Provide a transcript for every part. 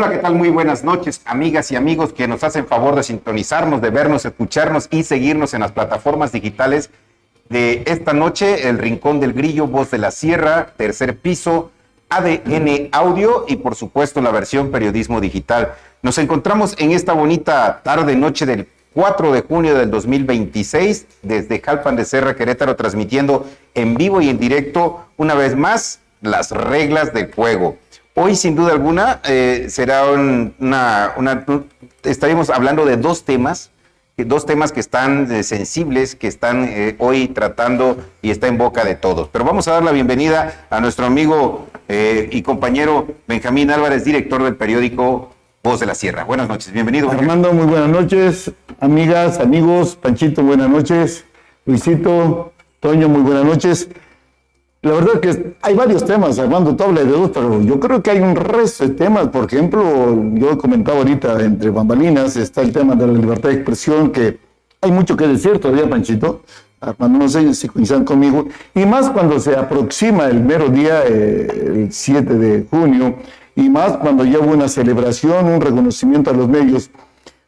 Hola, ¿qué tal? Muy buenas noches, amigas y amigos que nos hacen favor de sintonizarnos, de vernos, escucharnos y seguirnos en las plataformas digitales de esta noche, El Rincón del Grillo, Voz de la Sierra, Tercer Piso, ADN Audio y por supuesto la versión Periodismo Digital. Nos encontramos en esta bonita tarde-noche del 4 de junio del 2026 desde Jalpan de Serra, Querétaro, transmitiendo en vivo y en directo una vez más las reglas del juego. Hoy, sin duda alguna, estaremos hablando de dos temas que están sensibles, que están hoy tratando y está en boca de todos. Pero vamos a dar la bienvenida a nuestro amigo y compañero Benjamín Álvarez, director del periódico Voz de la Sierra. Buenas noches, bienvenido. Armando, muy buenas noches. Amigas, amigos, Panchito, buenas noches. Luisito, Toño, muy buenas noches. La verdad que hay varios temas, Armando, tú hablas de dos, pero yo creo que hay un resto de temas. Por ejemplo, yo he comentado ahorita, entre bambalinas, está el tema de la libertad de expresión, que hay mucho que decir todavía, Panchito. Armando, no sé si coinciden conmigo. Y más cuando se aproxima el mero día, el 7 de junio, y más cuando ya hubo una celebración, un reconocimiento a los medios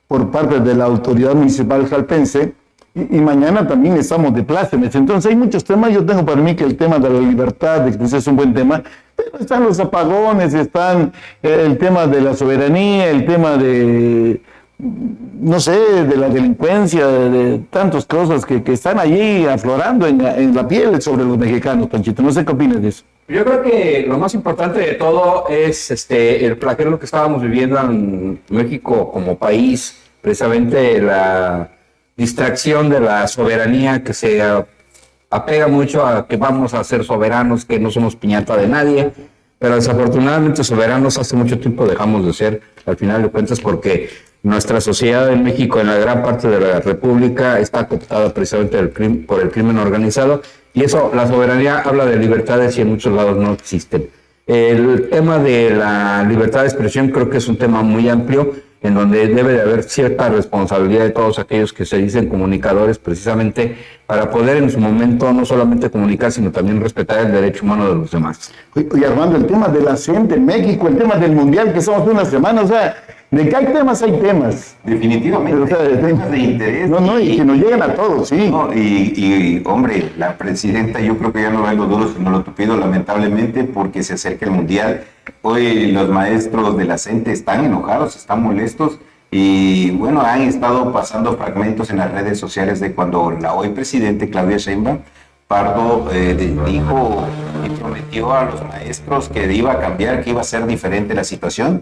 por parte de la autoridad municipal jalpense. Y mañana también estamos de plácemes. Entonces hay muchos temas. Yo tengo para mí que el tema de la libertad de expresión es un buen tema, pero están los apagones, están el tema de la soberanía, el tema de, no sé, de la delincuencia, de tantas cosas que están allí aflorando en la piel sobre los mexicanos, Panchito. No sé qué opinas de eso. Yo creo que lo más importante de todo es el flagelo que estábamos viviendo en México como país, precisamente la distracción de la soberanía que se apega mucho a que vamos a ser soberanos, que no somos piñata de nadie, pero desafortunadamente soberanos hace mucho tiempo dejamos de ser, al final de cuentas, porque nuestra sociedad en México, en la gran parte de la República, está cooptada precisamente por el crimen organizado, y eso, la soberanía habla de libertades y en muchos lados no existen. El tema de la libertad de expresión creo que es un tema muy amplio, en donde debe de haber cierta responsabilidad de todos aquellos que se dicen comunicadores, precisamente para poder en su momento no solamente comunicar, sino también respetar el derecho humano de los demás. Oye, Armando, el tema de la gente en México, el tema del Mundial, que somos una semana, o sea, de que hay temas. Definitivamente, o sea, temas de interés. Y que nos llegan a todos, sí. No, hombre, la presidenta yo creo que ya no ve lo duro sino lo tupido, lamentablemente, porque se acerca el Mundial. Hoy los maestros de la CENTE están enojados, están molestos y bueno, han estado pasando fragmentos en las redes sociales de cuando la hoy presidente Claudia Sheinbaum Pardo dijo y prometió a los maestros que iba a cambiar, que iba a ser diferente la situación,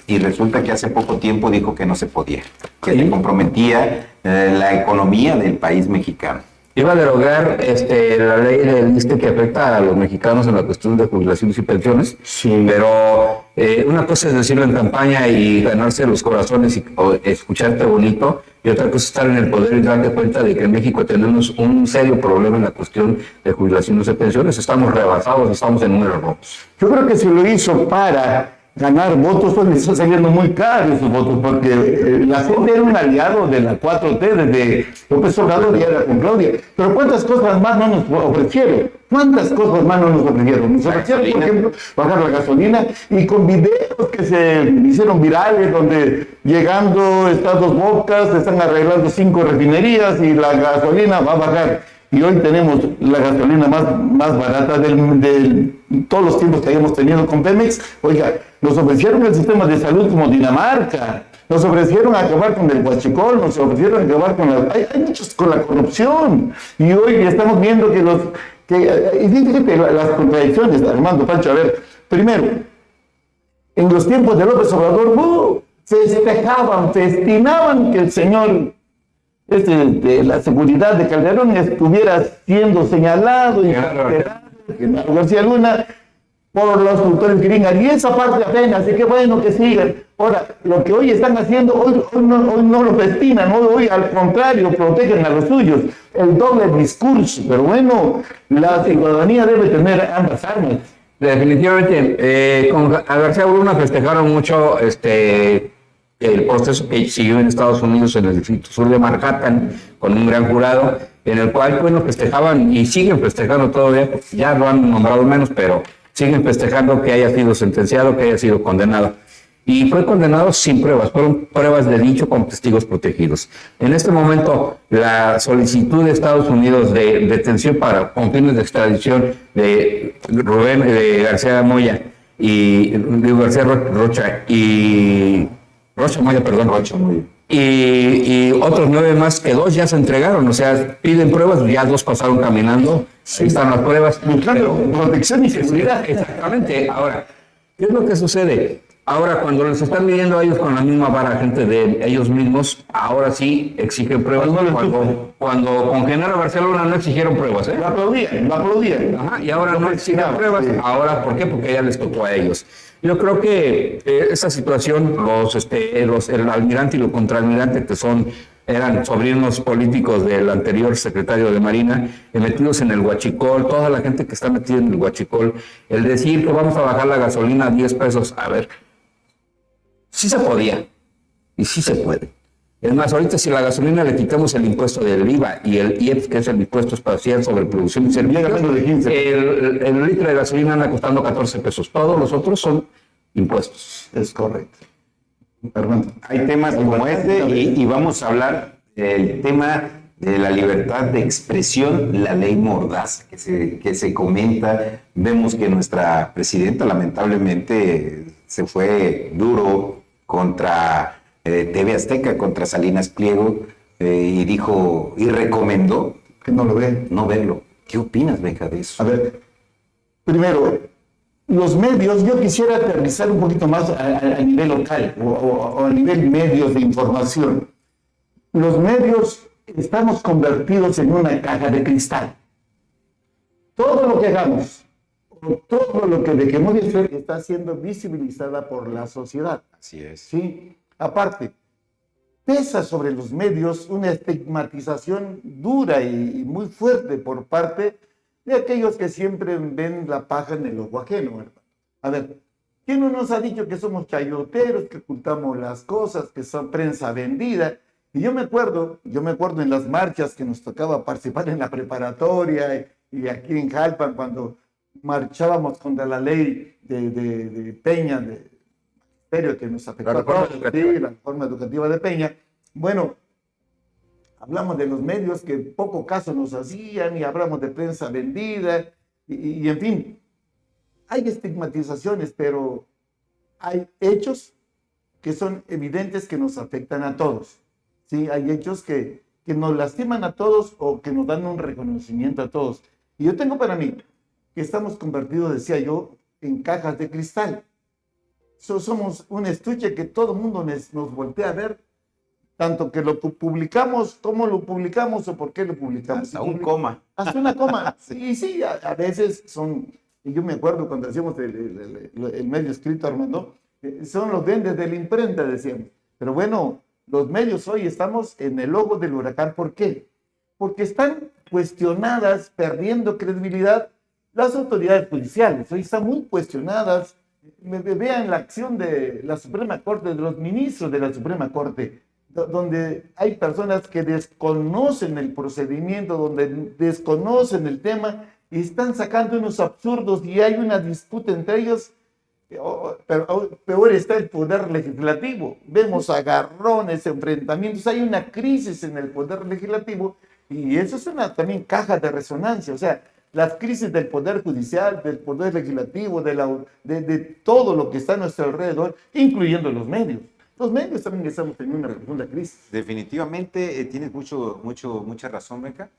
y resulta que hace poco tiempo dijo que no se podía, que le comprometía la economía del país mexicano. Iba a derogar la ley del ISSSTE que afecta a los mexicanos en la cuestión de jubilaciones y pensiones, sí. Pero una cosa es decirlo en campaña y ganarse los corazones o escucharte bonito, y otra cosa es estar en el poder y darte cuenta de que en México tenemos un serio problema en la cuestión de jubilaciones y pensiones. Estamos rebasados, estamos en números rojos. Yo creo que se lo hizo para ganar votos, pues le está saliendo muy caro esos votos, porque la gente era un aliado de la 4T desde López Obrador y era con Claudia. Pero ¿cuántas cosas más no nos ofrecieron? ¿Cuántas cosas más no nos ofrecieron? Nos ofrecieron, por ejemplo, bajar la gasolina, y con videos que se hicieron virales, donde llegando estas dos bocas, se están arreglando 5 refinerías y la gasolina va a bajar. Y hoy tenemos la gasolina más barata de todos los tiempos que hayamos tenido con Pemex. Oiga, nos ofrecieron el sistema de salud como Dinamarca, nos ofrecieron acabar con el huachicol, nos ofrecieron acabar con hay muchos con la corrupción. Y hoy estamos viendo y fíjate las contradicciones, Armando, Pancho. A ver, primero, en los tiempos de López Obrador, festinaban que el señor de la seguridad de Calderón estuviera siendo señalado y Genaro García Luna por los autores gringas, y esa parte apenas, así que bueno que sigan. Ahora, lo que hoy están haciendo, hoy no lo festinan, hoy al contrario protegen a los suyos, el doble discurso. Pero bueno, la ciudadanía debe tener ambas armas. Definitivamente, a García Luna festejaron mucho el proceso que siguió en Estados Unidos en el distrito sur de Manhattan con un gran jurado, en el cual bueno festejaban y siguen festejando todavía, ya lo han nombrado menos, pero siguen festejando que haya sido sentenciado, que haya sido condenado. y fue condenado sin pruebas, fueron pruebas de dicho con testigos protegidos. En este momento, la solicitud de Estados Unidos de detención con fines de extradición de Rubén García Moya y García Rocha y Rocha Moya, perdón. Rocha Moya. Y otros 9 más que 2 ya se entregaron, o sea, piden pruebas, ya 2 pasaron caminando, ahí están las pruebas. Buscando protección y seguridad. Exactamente. Ahora, ¿qué es lo que sucede? Ahora, cuando les están midiendo a ellos con la misma vara, gente de ellos mismos, ahora sí exigen pruebas. Cuando con Genaro Barcelona no exigieron pruebas, ¿eh? Lo aplaudían. Ajá, y ahora no exigen pruebas. Sí. Ahora, ¿por qué? Porque ya les tocó a ellos. Yo creo que esa situación, el almirante y el contraalmirante, que eran sobrinos políticos del anterior secretario de Marina, metidos en el huachicol, toda la gente que está metida en el huachicol, el decir que vamos a bajar la gasolina a 10 pesos, a ver, sí se podía, y sí se puede. Es más, ahorita si la gasolina le quitamos el impuesto del IVA y el IEPS, que es el impuesto espacial sobre producción y servicios, el litro de gasolina anda costando 14 pesos. Todos los otros son impuestos. Es correcto. Perdón. Hay temas como este y vamos a hablar del tema de la libertad de expresión, la ley Mordaza, que se comenta. Vemos que nuestra presidenta lamentablemente se fue duro contra TV Azteca, contra Salinas Pliego, y dijo y recomendó Que no lo ven. no verlo. ¿Qué opinas, Benja, de eso? A ver, primero, los medios, yo quisiera aterrizar un poquito más a nivel local o a nivel medios de información. Los medios estamos convertidos en una caja de cristal. Todo lo que hagamos, o todo lo que dejemos de hacer, está siendo visibilizada por la sociedad. Así es. ¿Sí? Aparte, pesa sobre los medios una estigmatización dura y muy fuerte por parte de aquellos que siempre ven la paja en el ojo ajeno, ¿verdad? A ver, ¿quién no nos ha dicho que somos chayoteros, que ocultamos las cosas, que son prensa vendida? Y yo me acuerdo en las marchas que nos tocaba participar en la preparatoria y aquí en Jalpan, cuando marchábamos contra la ley de Peña, que nos afectó a todos, sí, la reforma educativa de Peña. Bueno, hablamos de los medios que poco caso nos hacían y hablamos de prensa vendida y en fin, hay estigmatizaciones, pero hay hechos que son evidentes que nos afectan a todos. Sí, hay hechos que nos lastiman a todos o que nos dan un reconocimiento a todos. Y yo tengo para mí que estamos convertidos, decía yo, en cajas de cristal. Somos un estuche que todo el mundo nos voltea a ver, tanto que lo publicamos, cómo lo publicamos o por qué lo publicamos. Hasta un coma. Hasta una coma. Sí, sí, a veces son, y yo me acuerdo cuando hacíamos el medio escrito, Armando, son los duendes de la imprenta, decíamos. Pero bueno, los medios hoy estamos en el ojo del huracán. ¿Por qué? Porque están cuestionadas, perdiendo credibilidad, las autoridades judiciales. Hoy están muy cuestionadas. Vean la acción de la Suprema Corte, de los ministros de la Suprema Corte, donde hay personas que desconocen el procedimiento, donde desconocen el tema y están sacando unos absurdos y hay una disputa entre ellos. Pero peor está el poder legislativo. Vemos agarrones, enfrentamientos, hay una crisis en el poder legislativo y eso es una también caja de resonancia. O sea, las crisis del poder judicial, del poder legislativo, de todo lo que está a nuestro alrededor, incluyendo los medios. Los medios también estamos en una profunda crisis. Definitivamente tienes mucha razón, Benja.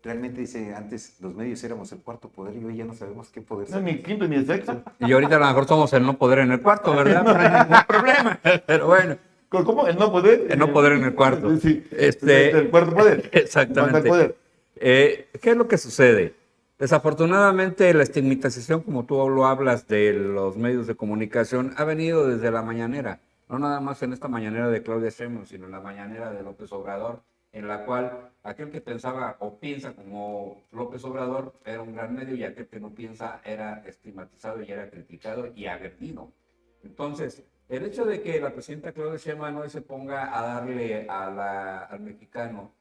Realmente dice, antes los medios éramos el cuarto poder y hoy ya no sabemos qué poder No, ser. ni quinto ni sexto. Y ahorita a lo mejor somos el no poder en el cuarto, ¿verdad? No hay ningún problema. Pero bueno. ¿Cómo? ¿El no poder? El no poder en el cuarto. Sí, el cuarto poder. Exactamente. El poder. ¿Qué es lo que sucede? Desafortunadamente, la estigmatización, como tú lo hablas, de los medios de comunicación, ha venido desde la mañanera. No nada más en esta mañanera de Claudia Sheinbaum, sino en la mañanera de López Obrador, en la cual aquel que pensaba o piensa como López Obrador era un gran medio y aquel que no piensa era estigmatizado y era criticado y agredido. Entonces, el hecho de que la presidenta Claudia Sheinbaum hoy se ponga a darle al mexicano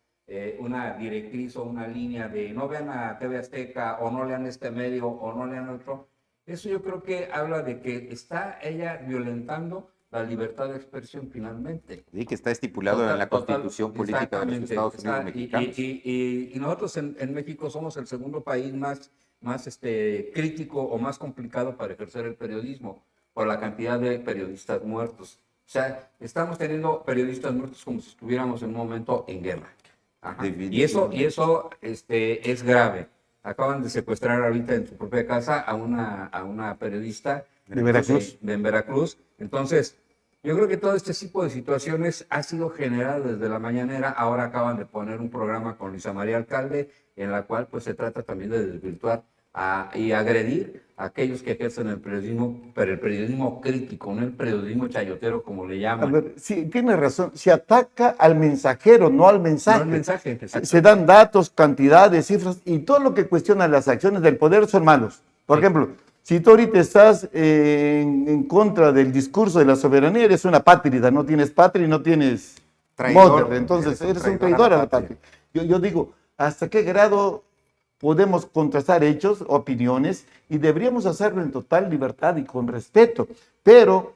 una directriz o una línea de no vean a TV Azteca o no lean este medio o no lean otro, Eso yo creo que habla de que está ella violentando la libertad de expresión finalmente. Sí, que está estipulado en la Constitución Política de los Exactamente. Estados Unidos Mexicanos. Y nosotros en México somos el segundo país más crítico o más complicado para ejercer el periodismo por la cantidad de periodistas muertos. O sea, estamos teniendo periodistas muertos como si estuviéramos en un momento en guerra. Ajá. Y eso es grave. Acaban de secuestrar ahorita en su propia casa a una periodista De Veracruz. en Veracruz. Entonces, yo creo que todo este tipo de situaciones ha sido generado desde la mañanera. Ahora acaban de poner un programa con Luisa María Alcalde, en la cual pues se trata también de desvirtuar y agredir a aquellos que ejercen el periodismo, pero el periodismo crítico, no el periodismo chayotero como le A llaman. ver, sí, tiene razón. Se ataca al mensajero, no al mensaje. No al mensaje, exacto. Se dan datos, cantidades, cifras, y todo lo que cuestiona las acciones del poder son malos. Por ejemplo, si tú ahorita estás en contra del discurso de la soberanía, eres una pátrida, no tienes patria y no tienes Traidor. mother, entonces eres un traidor a la patria. Yo digo, ¿hasta qué grado podemos contrastar hechos, opiniones, y deberíamos hacerlo en total libertad y con respeto? Pero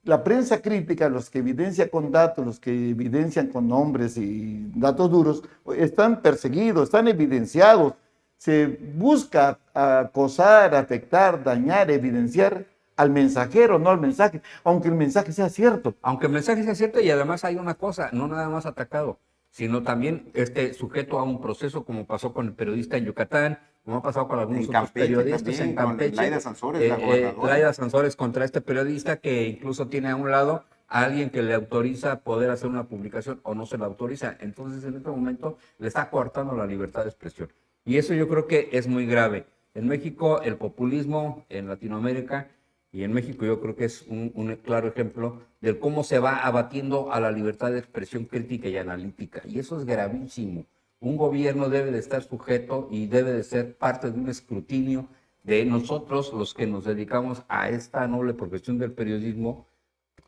la prensa crítica, los que evidencian con datos, los que evidencian con nombres y datos duros, están perseguidos, están evidenciados. Se busca acosar, afectar, dañar, evidenciar al mensajero, no al mensaje, aunque el mensaje sea cierto. Aunque el mensaje sea cierto, y además hay una cosa, no nada más atacado, sino también sujeto a un proceso, como pasó con el periodista en Yucatán, como ha pasado con algunos otros periodistas también, en con Campeche. Laida Sansores, la gobernadora. Laida Sansores contra este periodista que incluso tiene a un lado a alguien que le autoriza poder hacer una publicación o no se la autoriza. Entonces, en este momento le está coartando la libertad de expresión. Y eso yo creo que es muy grave. En México, el populismo, en Latinoamérica y en México, yo creo que es un claro ejemplo de cómo se va abatiendo a la libertad de expresión crítica y analítica. Y eso es gravísimo. Un gobierno debe de estar sujeto y debe de ser parte de un escrutinio de nosotros, los que nos dedicamos a esta noble profesión del periodismo,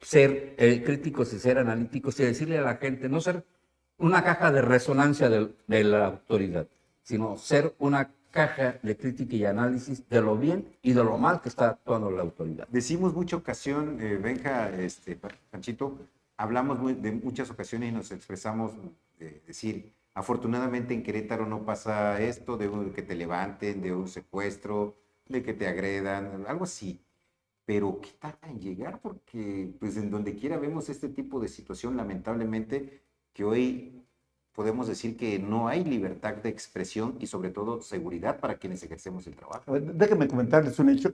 ser críticos y ser analíticos y decirle a la gente, no ser una caja de resonancia de la autoridad, sino ser una caja de crítica y análisis de lo bien y de lo mal que está actuando la autoridad. Decimos mucha ocasión, Benja, Panchito, hablamos de muchas ocasiones y nos expresamos, decir, afortunadamente en Querétaro no pasa esto de que te levanten, de un secuestro, de que te agredan, algo así. Pero ¿qué tarda en llegar? Porque pues en donde quiera vemos este tipo de situación, lamentablemente, que hoy podemos decir que no hay libertad de expresión y sobre todo seguridad para quienes ejercemos el trabajo. A ver, déjenme comentarles un hecho.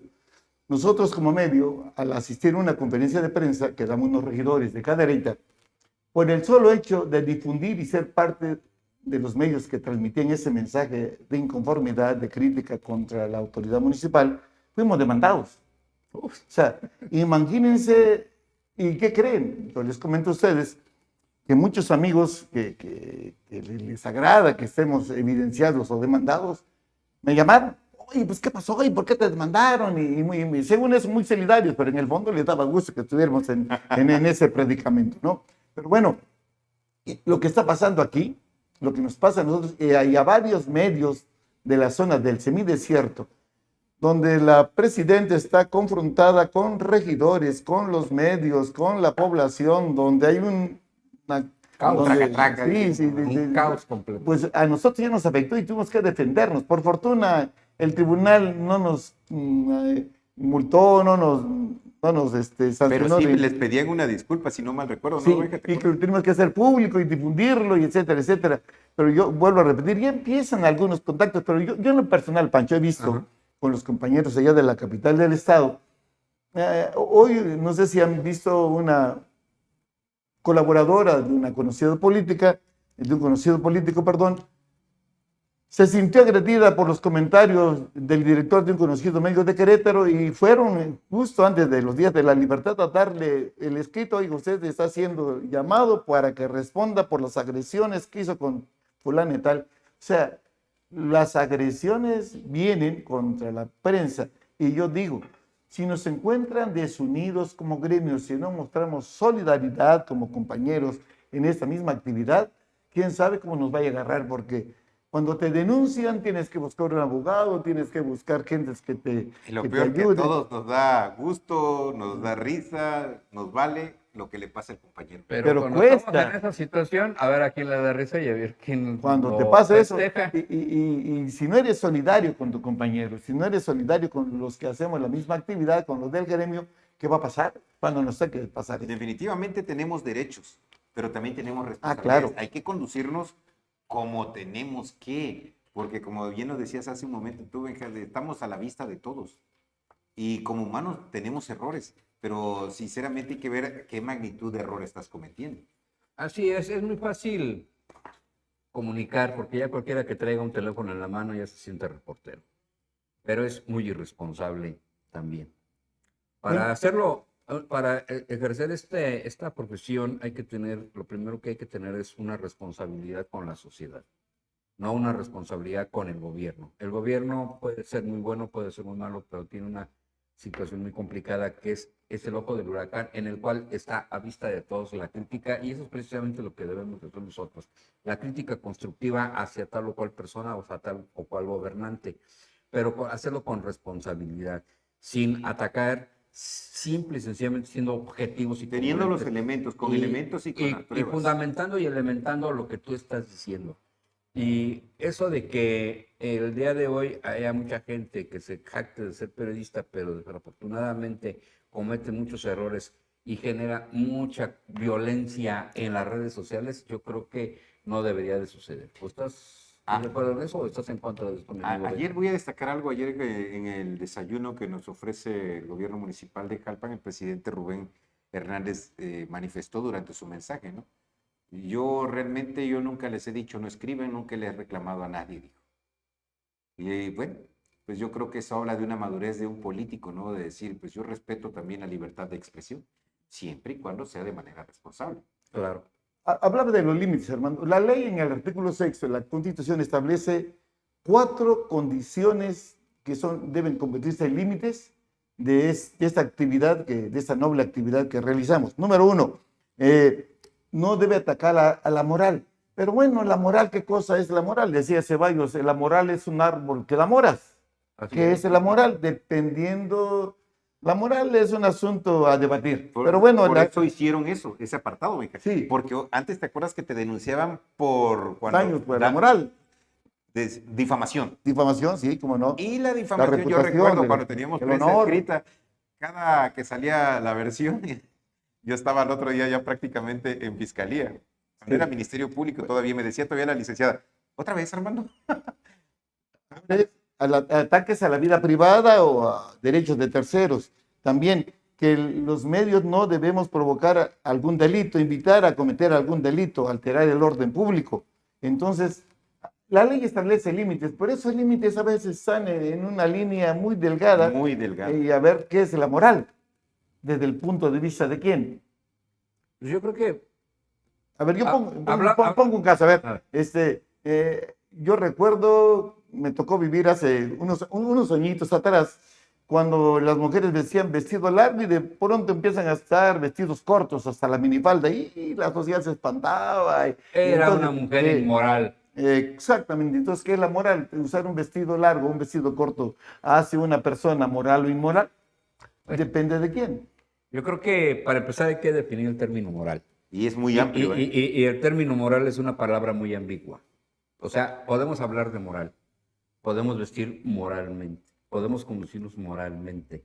Nosotros como medio, al asistir a una conferencia de prensa que damos unos regidores de Cadereyta, por el solo hecho de difundir y ser parte de los medios que transmitían ese mensaje de inconformidad, de crítica contra la autoridad municipal, fuimos demandados. O sea, imagínense, ¿y qué creen? Yo les comento a ustedes que muchos amigos que les agrada que estemos evidenciados o demandados, me llamaron, oye, pues ¿qué pasó? ¿Y por qué te demandaron? Y según eso, muy solidarios, pero en el fondo les daba gusto que estuviéramos en ese predicamento, ¿no? Pero bueno, lo que está pasando aquí, lo que nos pasa a nosotros, y a varios medios de la zona del semidesierto, donde la presidenta está confrontada con regidores, con los medios, con la población, donde hay un caos, un caos completo. Pues a nosotros ya nos afectó y tuvimos que defendernos. Por fortuna, el tribunal no nos multó, no nos sancionó. Pero sí les pedían una disculpa, si no mal recuerdo. Sí, ¿no? y que lo tenemos que hacer público y difundirlo, y etcétera, etcétera. Pero yo vuelvo a repetir, ya empiezan algunos contactos, pero yo en lo personal, Pancho, he visto con los compañeros allá de la capital del estado, hoy no sé si han visto una colaboradora de un conocido político, se sintió agredida por los comentarios del director de un conocido medio de Querétaro y fueron justo antes de los días de la libertad a darle el escrito, oiga, usted está siendo llamado para que responda por las agresiones que hizo con fulano y tal. O sea, las agresiones vienen contra la prensa y yo digo, si nos encuentran desunidos como gremios, si no mostramos solidaridad como compañeros en esta misma actividad, quién sabe cómo nos vaya a agarrar, porque Cuando te denuncian, tienes que buscar un abogado, tienes que buscar gentes que te, Y lo que te peor que a ayuden. todos nos da gusto, nos da risa, nos vale lo que le pasa al compañero. Pero cuando cuesta. estamos en esa situación, a ver a quién le da risa y a ver quién Cuando te lo pasa eso, festeja. y si no eres solidario con tu compañero, si no eres solidario con los que hacemos la misma actividad, con los del gremio, ¿qué va a pasar cuando nos toque pasar eso? Definitivamente tenemos derechos, pero también tenemos claro. responsabilidades. Hay que conducirnos como tenemos que, porque como bien lo decías hace un momento tú, Benja, estamos a la vista de todos. Y como humanos tenemos errores, pero sinceramente hay que ver qué magnitud de error estás cometiendo. Así es muy fácil comunicar, porque ya cualquiera que traiga un teléfono en la mano ya se siente reportero. Pero es muy irresponsable también. Para hacerlo, para ejercer esta profesión hay que tener, lo primero que hay que tener es una responsabilidad con la sociedad, no una responsabilidad con el gobierno. El gobierno puede ser muy bueno, puede ser muy malo, pero tiene una situación muy complicada que es el ojo del huracán en el cual está a vista de todos la crítica, y eso es precisamente lo que debemos hacer nosotros, la crítica constructiva hacia tal o cual persona o hacia tal o cual gobernante, pero hacerlo con responsabilidad, sin atacar, simple y sencillamente siendo objetivos y Teniendo los congruentes. elementos, con elementos y con las Y pruebas. fundamentando y elementando lo que tú estás diciendo. Y eso de que el día de hoy haya mucha gente que se jacte de ser periodista, pero desafortunadamente comete muchos errores y genera mucha violencia en las redes sociales, yo creo que no debería de suceder. ¿O estás de acuerdo en eso o estás en contra de esto, mi amigo? Ayer voy a destacar algo, ayer en el desayuno que nos ofrece el gobierno municipal de Jalpan, el presidente Rubén Hernández manifestó durante su mensaje, ¿no? Yo nunca les he dicho no escriben, nunca les he reclamado a nadie, dijo. Y bueno, pues yo creo que eso habla de una madurez de un político, ¿no? De decir, pues yo respeto también la libertad de expresión, siempre y cuando sea de manera responsable. Claro. Hablaba de los límites, hermano. La ley en el artículo 6 de la Constitución establece 4 condiciones que deben convertirse en límites de esta actividad, de esta noble actividad que realizamos. Número 1, no debe atacar a la moral. Pero bueno, la moral, ¿qué cosa es la moral? Decía Ceballos, la moral es un árbol que da moras. ¿Qué es la moral? Dependiendo... La moral es un asunto a debatir. Pero bueno, por eso hicieron eso, ese apartado, Benja. Sí. Porque antes te acuerdas que te denunciaban por daños por la moral. Difamación. Difamación, sí, cómo no. Y la difamación, yo recuerdo cuando teníamos prensa escrita, cada que salía la versión, yo estaba el otro día ya prácticamente en fiscalía. Cuando era Ministerio Público todavía me decía todavía la licenciada, ¿otra vez, Armando? Ataques a la vida privada o a derechos de terceros. También que los medios no debemos provocar algún delito, invitar a cometer algún delito, alterar el orden público. Entonces, la ley establece límites, por esos límites a veces están en una línea muy delgada. Muy delgada. Y a ver qué es la moral, desde el punto de vista de quién. Pues yo creo que... A ver, yo pongo un caso, a ver, yo recuerdo, me tocó vivir hace unos añitos atrás, cuando las mujeres vestían vestido largo y de pronto empiezan a estar vestidos cortos hasta la minifalda y la sociedad se espantaba. Era entonces, una mujer inmoral. Exactamente, entonces, ¿qué es la moral? Usar un vestido largo, un vestido corto, ¿hace una persona moral o inmoral? Depende de quién. Yo creo que para empezar hay que definir el término moral. Y es muy amplio. Y el término moral es una palabra muy ambigua. O sea, podemos hablar de moral, podemos vestir moralmente, podemos conducirnos moralmente.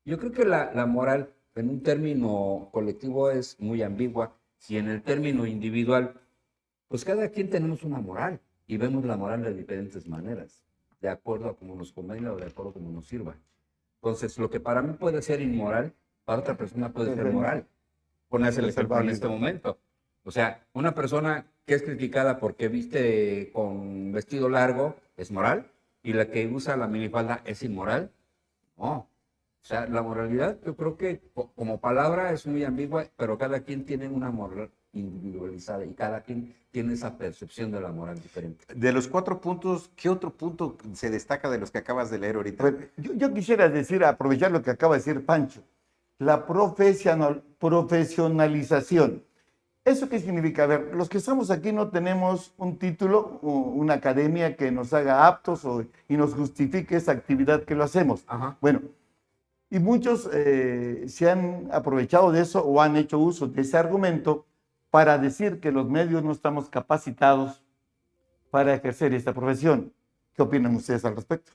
Yo creo que la moral en un término colectivo es muy ambigua y en el término individual, pues cada quien tenemos una moral y vemos la moral de diferentes maneras, de acuerdo a cómo nos convenga o de acuerdo a cómo nos sirva. Entonces, lo que para mí puede ser inmoral, para otra persona puede ser moral. Ponerse el ejemplo en este momento. O sea, una persona que es criticada porque viste con vestido largo es moral y la que usa la minifalda es inmoral. No. O sea, la moralidad yo creo que como palabra es muy ambigua, pero cada quien tiene una moral individualizada y cada quien tiene esa percepción de la moral diferente. De los 4 puntos, ¿qué otro punto se destaca de los que acabas de leer ahorita? Pues, yo quisiera aprovechar lo que acaba de decir Pancho, la profesionalización. ¿Eso qué significa? A ver, los que estamos aquí no tenemos un título o una academia que nos haga aptos y nos justifique esa actividad que lo hacemos. Ajá. Bueno, y muchos se han aprovechado de eso o han hecho uso de ese argumento para decir que los medios no estamos capacitados para ejercer esta profesión. ¿Qué opinan ustedes al respecto?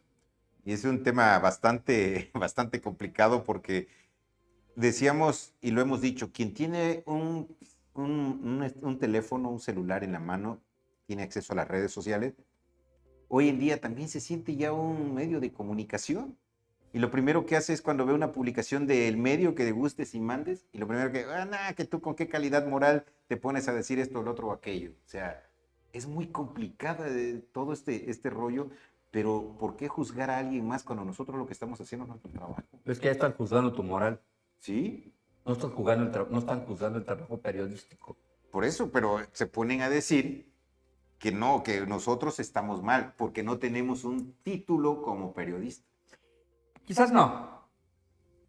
Y es un tema bastante, bastante complicado porque decíamos y lo hemos dicho, quien tiene un teléfono, un celular en la mano, tiene acceso a las redes sociales, hoy en día también se siente ya un medio de comunicación. Y lo primero que hace es cuando ve una publicación del medio que gustes y mandes, y lo primero que, que tú con qué calidad moral te pones a decir esto, lo otro o aquello. O sea, es muy complicada todo este rollo, pero ¿por qué juzgar a alguien más cuando nosotros lo que estamos haciendo es nuestro trabajo? Es que ya están juzgando tu moral. ¿Sí? No están juzgando el trabajo periodístico. Por eso, pero se ponen a decir que no, que nosotros estamos mal, porque no tenemos un título como periodista. Quizás no,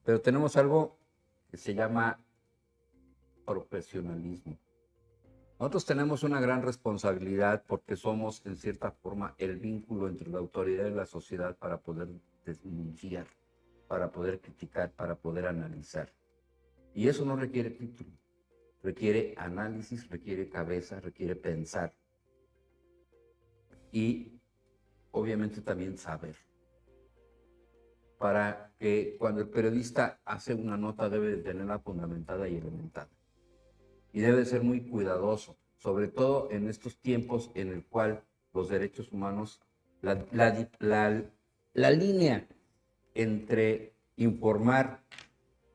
pero tenemos algo que se llama profesionalismo. Nosotros tenemos una gran responsabilidad porque somos, en cierta forma, el vínculo entre la autoridad y la sociedad para poder denunciar, para poder criticar, para poder analizar. Y eso no requiere título, requiere análisis, requiere cabeza, requiere pensar. Y obviamente también saber. Para que cuando el periodista hace una nota debe de tenerla fundamentada y elementada. Y debe ser muy cuidadoso, sobre todo en estos tiempos en el cual los derechos humanos, la línea entre informar,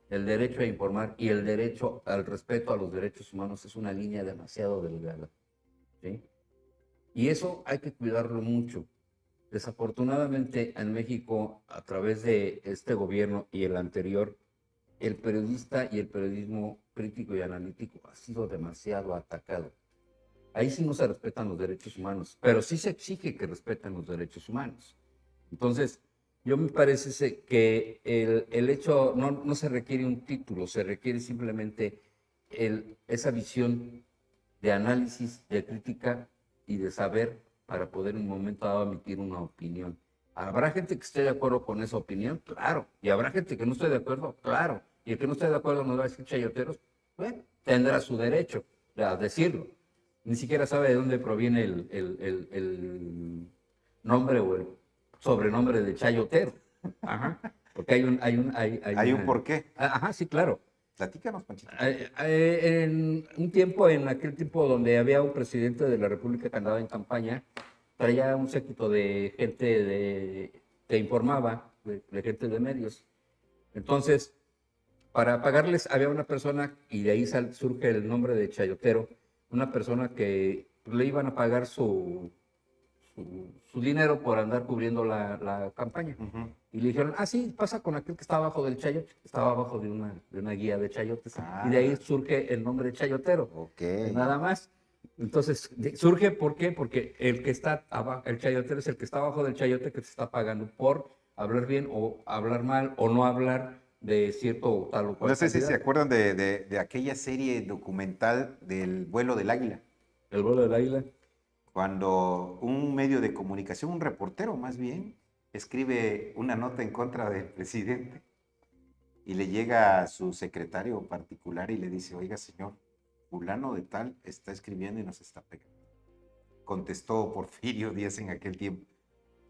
el derecho a informar y el derecho al respeto a los derechos humanos es una línea demasiado delgada, ¿sí? Y eso hay que cuidarlo mucho. Desafortunadamente en México, a través de este gobierno y el anterior, el periodista y el periodismo crítico y analítico ha sido demasiado atacado. Ahí sí no se respetan los derechos humanos, pero sí se exige que respeten los derechos humanos. Entonces, yo me parece que el hecho, no se requiere un título, se requiere simplemente esa visión de análisis, de crítica y de saber para poder en un momento dado emitir una opinión. ¿Habrá gente que esté de acuerdo con esa opinión? Claro. ¿Y habrá gente que no esté de acuerdo? Claro. Y el que no esté de acuerdo nos va a decir chayoteros, bueno, tendrá su derecho a decirlo. Ni siquiera sabe de dónde proviene el nombre o el sobrenombre de chayotero. Ajá. Porque Hay un porqué. Ajá, sí, claro. Platícanos, Panchito. En un tiempo, en aquel tiempo donde había un presidente de la República que andaba en campaña, traía un séquito de gente que informaba, de gente de medios. Entonces, para pagarles había una persona, y de ahí surge el nombre de chayotero, una persona que le iban a pagar su dinero por andar cubriendo la campaña. Uh-huh. Y le dijeron, sí, pasa con aquel que está abajo del chayote. Estaba abajo de una guía de chayotes. Y de ahí surge el nombre de chayotero. Ok. Nada más. Entonces, surge, ¿por qué? Porque el que está abajo, el chayotero es el que está abajo del chayote que te está pagando por hablar bien o hablar mal o no hablar de cierto o tal o cual. No sé si se acuerdan de aquella serie documental del vuelo del águila. El vuelo del águila. Cuando un medio de comunicación, un reportero más bien, escribe una nota en contra del presidente y le llega a su secretario particular y le dice, oiga señor, fulano de tal está escribiendo y nos está pegando. Contestó Porfirio Díaz en aquel tiempo,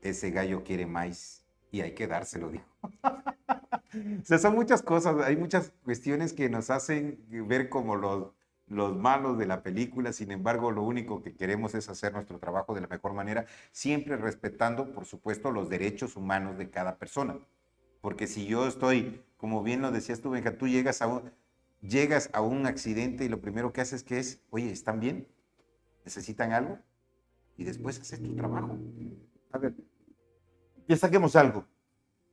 ese gallo quiere maíz y hay que dárselo, dijo. O sea, son muchas cosas, hay muchas cuestiones que nos hacen ver como los malos de la película. Sin embargo, lo único que queremos es hacer nuestro trabajo de la mejor manera, siempre respetando, por supuesto, los derechos humanos de cada persona. Porque si yo estoy, como bien lo decías tú, Benja, tú llegas a un accidente y lo primero que haces que es, oye, ¿están bien? ¿Necesitan algo? Y después haces tu trabajo. A ver, ya saquemos algo.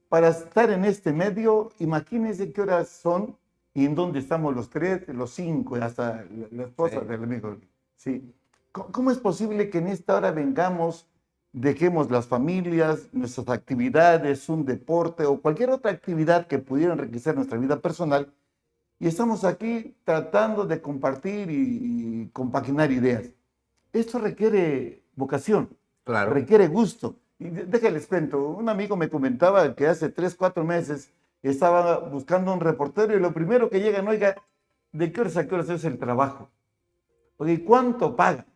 Para estar en este medio, imagínense qué horas son y en dónde estamos los 3, los 5, hasta la esposa del amigo. Sí. ¿Cómo es posible que en esta hora vengamos, dejemos las familias, nuestras actividades, un deporte o cualquier otra actividad que pudiera enriquecer nuestra vida personal y estamos aquí tratando de compartir y compaginar ideas. Esto requiere vocación, Claro. requiere gusto. Y déjales cuento, un amigo me comentaba que hace 3, 4 meses estaba buscando un reportero y lo primero que llegan, oiga, ¿de qué horas a qué horas es el trabajo? Oye, ¿y cuánto paga?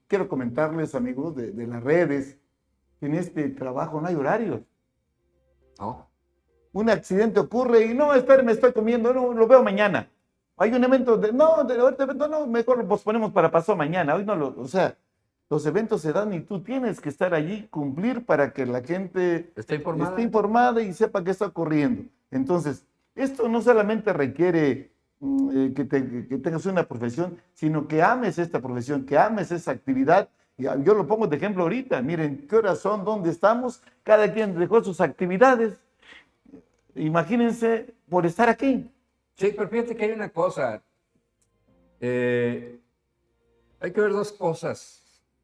Quiero comentarles, amigos, de las redes, que en este trabajo no hay horarios. ¿No? Un accidente ocurre y no, espere, me estoy comiendo, no, lo veo mañana. Hay un evento ahorita evento, no, mejor lo posponemos para pasado mañana. Hoy no o sea, los eventos se dan y tú tienes que estar allí, cumplir para que la gente ¿Está informada? esté informada y sepa qué está ocurriendo. Entonces, esto no solamente requiere que tengas una profesión, sino que ames esta profesión, que ames esa actividad. Yo lo pongo de ejemplo ahorita, miren qué horas son, dónde estamos, cada quien dejó sus actividades. Imagínense por estar aquí. Sí, pero fíjate que hay una cosa. Hay que ver dos cosas.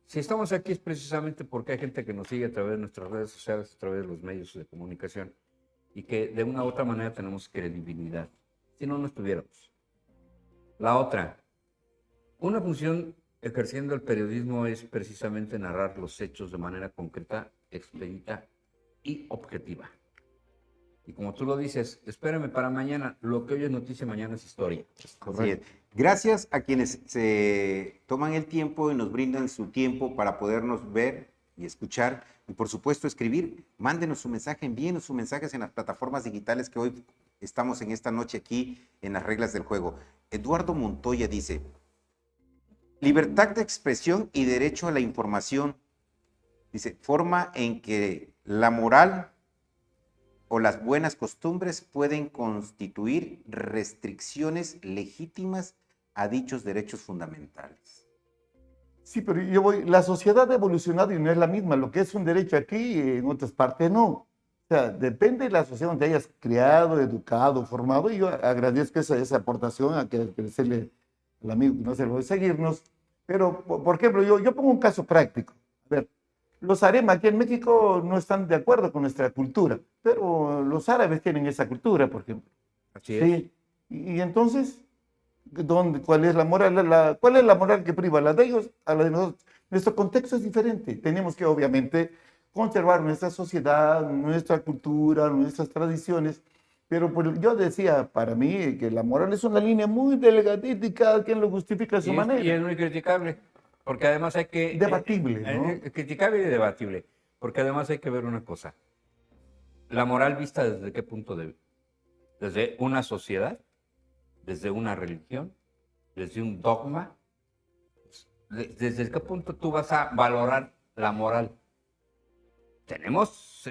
Si estamos aquí es precisamente porque hay gente que nos sigue a través de nuestras redes sociales, a través de los medios de comunicación, y que de una u otra manera tenemos credibilidad. Si no, no estuviéramos. La otra, una función ejerciendo el periodismo es precisamente narrar los hechos de manera concreta, expedita y objetiva. Y como tú lo dices, espérame para mañana. Lo que hoy es noticia, mañana es historia. Así es. Gracias a quienes se toman el tiempo y nos brindan su tiempo para podernos ver y escuchar. Y por supuesto escribir. Mándenos su mensaje, envíenos sus mensajes en las plataformas digitales que hoy estamos en esta noche aquí en las reglas del juego. Eduardo Montoya dice, libertad de expresión y derecho a la información. Dice, forma en que la moral o las buenas costumbres pueden constituir restricciones legítimas a dichos derechos fundamentales. Sí, pero la sociedad ha evolucionado y no es la misma. Lo que es un derecho aquí, en otras partes no. O sea, depende de la sociedad donde hayas criado, educado, formado. Y yo agradezco esa aportación a que agradecerle al amigo que no se lo de seguirnos. Pero, por ejemplo, yo pongo un caso práctico. A ver, los arema aquí en México no están de acuerdo con nuestra cultura, pero los árabes tienen esa cultura, por ejemplo. Así es. Sí. Y entonces, ¿cuál es la moral? ¿Cuál es la moral que priva? ¿La de ellos a la de nosotros? Nuestro contexto es diferente. Tenemos que, obviamente, conservar nuestra sociedad, nuestra cultura, nuestras tradiciones. Pero yo decía, para mí, que la moral es una línea muy delgadita y cada quien lo justifica a su manera. Y es muy criticable, porque además hay que... Debatible, ¿no? Criticable y debatible, porque además hay que ver una cosa. La moral vista desde qué punto de vista. Desde una sociedad, desde una religión, desde un dogma. ¿Desde qué punto tú vas a valorar la moral? Tenemos,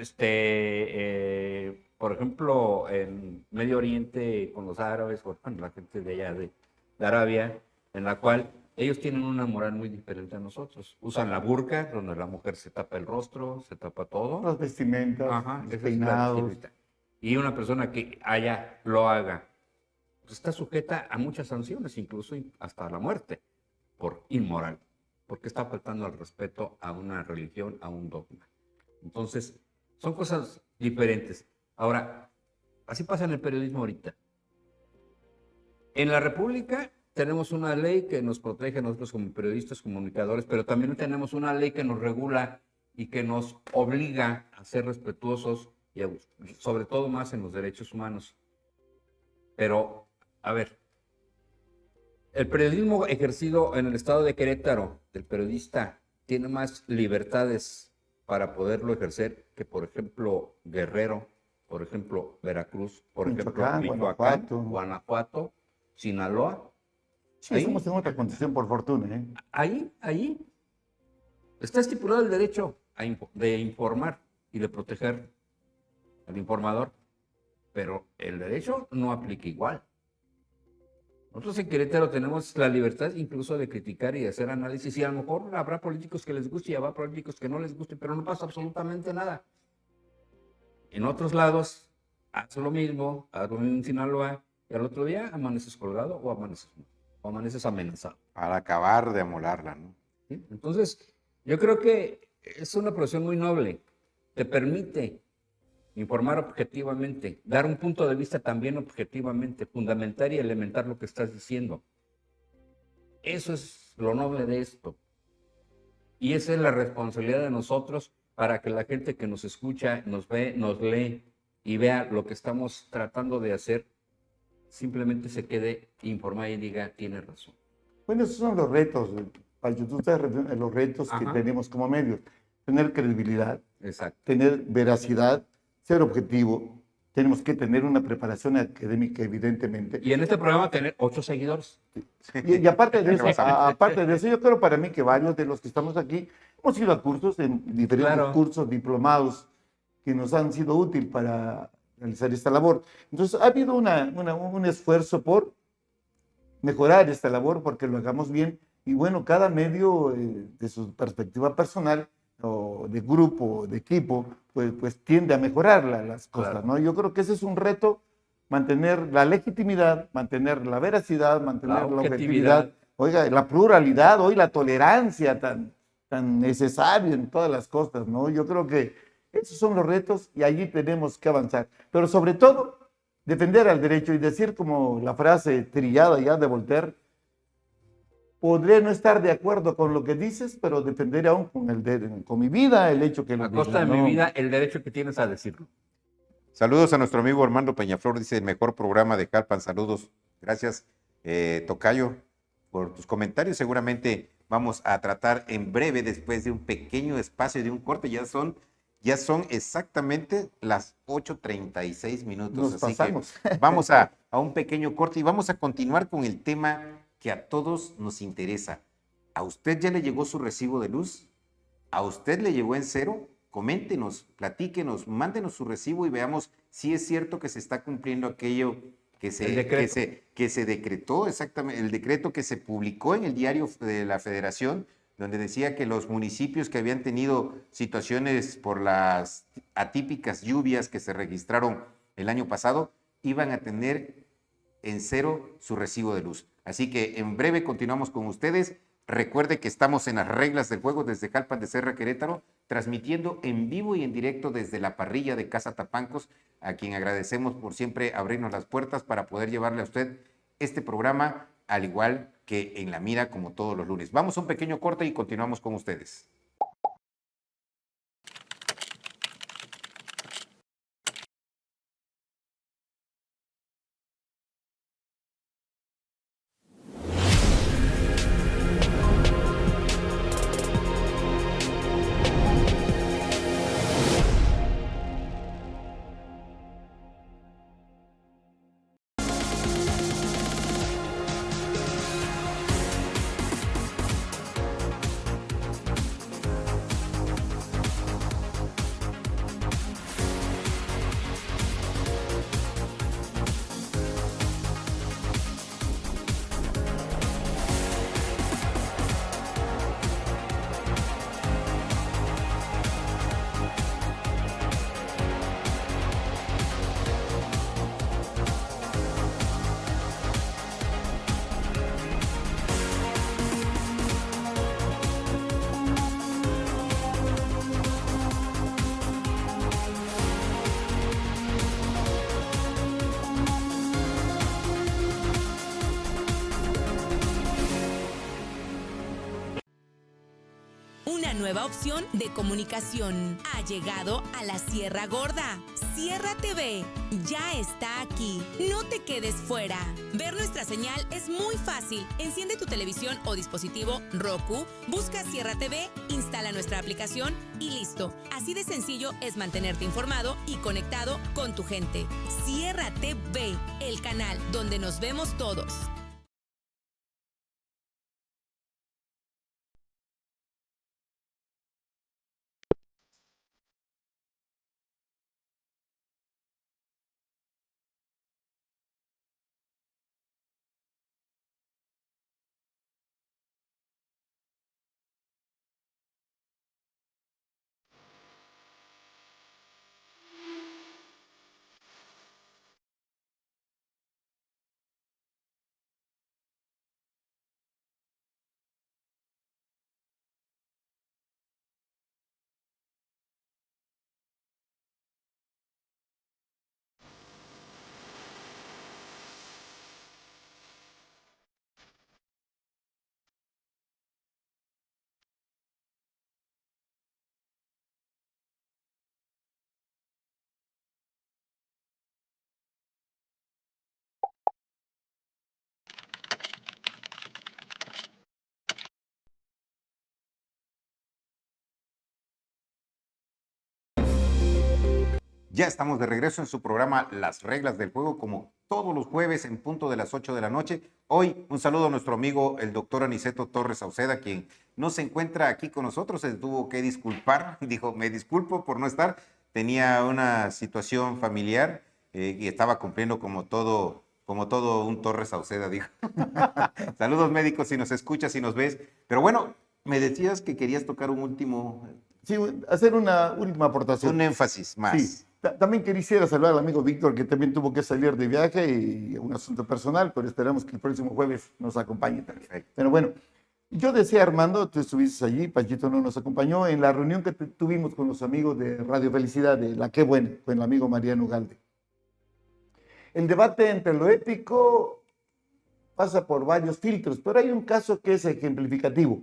por ejemplo, en Medio Oriente con los árabes, o bueno, la gente de allá de Arabia, en la cual ellos tienen una moral muy diferente a nosotros. Usan la burka, donde la mujer se tapa el rostro, se tapa todo. Las vestimentas, Ajá, los esa es la peinados. vestimenta. Y una persona que allá lo haga, pues está sujeta a muchas sanciones, incluso hasta la muerte, por inmoral, porque está faltando al respeto a una religión, a un dogma. Entonces, son cosas diferentes. Ahora, así pasa en el periodismo ahorita. En la República tenemos una ley que nos protege a nosotros como periodistas, comunicadores, pero también tenemos una ley que nos regula y que nos obliga a ser respetuosos y sobre todo más en los derechos humanos. Pero, a ver, el periodismo ejercido en el estado de Querétaro, el periodista, tiene más libertades para poderlo ejercer que, por ejemplo, Guerrero, por ejemplo, Veracruz, por ejemplo, Michoacán, Guanajuato, Sinaloa. Sí, estamos en otra condición por fortuna, ¿eh? Ahí está estipulado el derecho de informar y de proteger al informador, pero el derecho no aplica igual. Nosotros en Querétaro tenemos la libertad incluso de criticar y de hacer análisis, y a lo mejor habrá políticos que les guste y habrá políticos que no les guste, pero no pasa absolutamente nada. En otros lados, haz lo mismo en Sinaloa, y al otro día amaneces colgado o amaneces amenazado. Para acabar de amolarla, ¿no? ¿Sí? Entonces, yo creo que es una profesión muy noble. Te permite informar objetivamente, dar un punto de vista también objetivamente, fundamentar y elementar lo que estás diciendo. Eso es lo noble de esto. Y esa es la responsabilidad de nosotros para que la gente que nos escucha, nos ve, nos lee y vea lo que estamos tratando de hacer, simplemente se quede informada y diga, tiene razón. Bueno, esos son los retos, Pancho. Tú estás refiriendo a los retos que Ajá. tenemos como medios. Tener credibilidad, Exacto. tener veracidad, ser objetivo. Tenemos que tener una preparación académica, evidentemente. Y en este programa tener 8 seguidores. Y aparte de eso, aparte de eso, yo creo para mí que varios de los que estamos aquí hemos ido a cursos, en diferentes Claro. cursos, diplomados, que nos han sido útil para realizar esta labor. Entonces, ha habido un esfuerzo por mejorar esta labor, porque lo hagamos bien. Y bueno, cada medio, de su perspectiva personal, o de grupo, de equipo, pues tiende a mejorar las cosas, Claro. ¿no? Yo creo que ese es un reto, mantener la legitimidad, mantener la veracidad, mantener la objetividad, oiga, la pluralidad, hoy la tolerancia tan necesaria en todas las cosas, ¿no? Yo creo que esos son los retos y allí tenemos que avanzar. Pero sobre todo, defender al derecho y decir como la frase trillada ya de Voltaire: podré no estar de acuerdo con lo que dices, pero defenderé aún con mi vida el hecho que lo A costa de digas, mi ¿no? vida, el derecho que tienes a decirlo. Saludos a nuestro amigo Armando Peñaflor, dice el mejor programa de Jalpan. Saludos, gracias, Tocayo, por tus comentarios. Seguramente vamos a tratar en breve, después de un pequeño espacio de un corte. Ya son exactamente las 8:36 minutos. Nos Así pasamos. que vamos a un pequeño corte y vamos a continuar con el tema que a todos nos interesa. ¿A usted ya le llegó su recibo de luz? ¿A usted le llegó en cero? Coméntenos, platíquenos, mándenos su recibo y veamos si es cierto que se está cumpliendo aquello que se decretó, exactamente, el decreto que se publicó en el diario de la Federación, donde decía que los municipios que habían tenido situaciones por las atípicas lluvias que se registraron el año pasado iban a tener en cero su recibo de luz. Así que en breve continuamos con ustedes. Recuerde que estamos en las reglas del juego desde Jalpan de Serra, Querétaro, transmitiendo en vivo y en directo desde la parrilla de Casa Tapancos, a quien agradecemos por siempre abrirnos las puertas para poder llevarle a usted este programa, al igual que en La Mira, como todos los lunes. Vamos a un pequeño corte y continuamos con ustedes. Una nueva opción de comunicación ha llegado a la Sierra Gorda. Sierra TV ya está aquí. No te quedes fuera. Ver nuestra señal es muy fácil. Enciende tu televisión o dispositivo Roku, busca Sierra TV, instala nuestra aplicación y listo. Así de sencillo es mantenerte informado y conectado con tu gente. Sierra TV, el canal donde nos vemos todos. Ya estamos de regreso en su programa Las Reglas del Juego, como todos los jueves en punto de las 8 de la noche. Hoy un saludo a nuestro amigo el doctor Aniceto Torres Sauceda, quien no se encuentra aquí con nosotros, se tuvo que disculpar, dijo, me disculpo por no estar, tenía una situación familiar y estaba cumpliendo como todo un Torres Sauceda, dijo. Saludos médicos si nos escuchas, si nos ves. Pero bueno, me decías que querías tocar un último... Sí, hacer una última aportación. Un énfasis más. Sí, también quisiera saludar al amigo Víctor, que también tuvo que salir de viaje y un asunto personal, pero esperamos que el próximo jueves nos acompañe también. Perfecto. Pero bueno, yo decía, Armando, tú estuviste allí, Panchito no nos acompañó, en la reunión que tuvimos con los amigos de Radio Felicidad, de La Qué Buena, con el amigo Mariano Galde. El debate entre lo ético pasa por varios filtros, pero hay un caso que es ejemplificativo.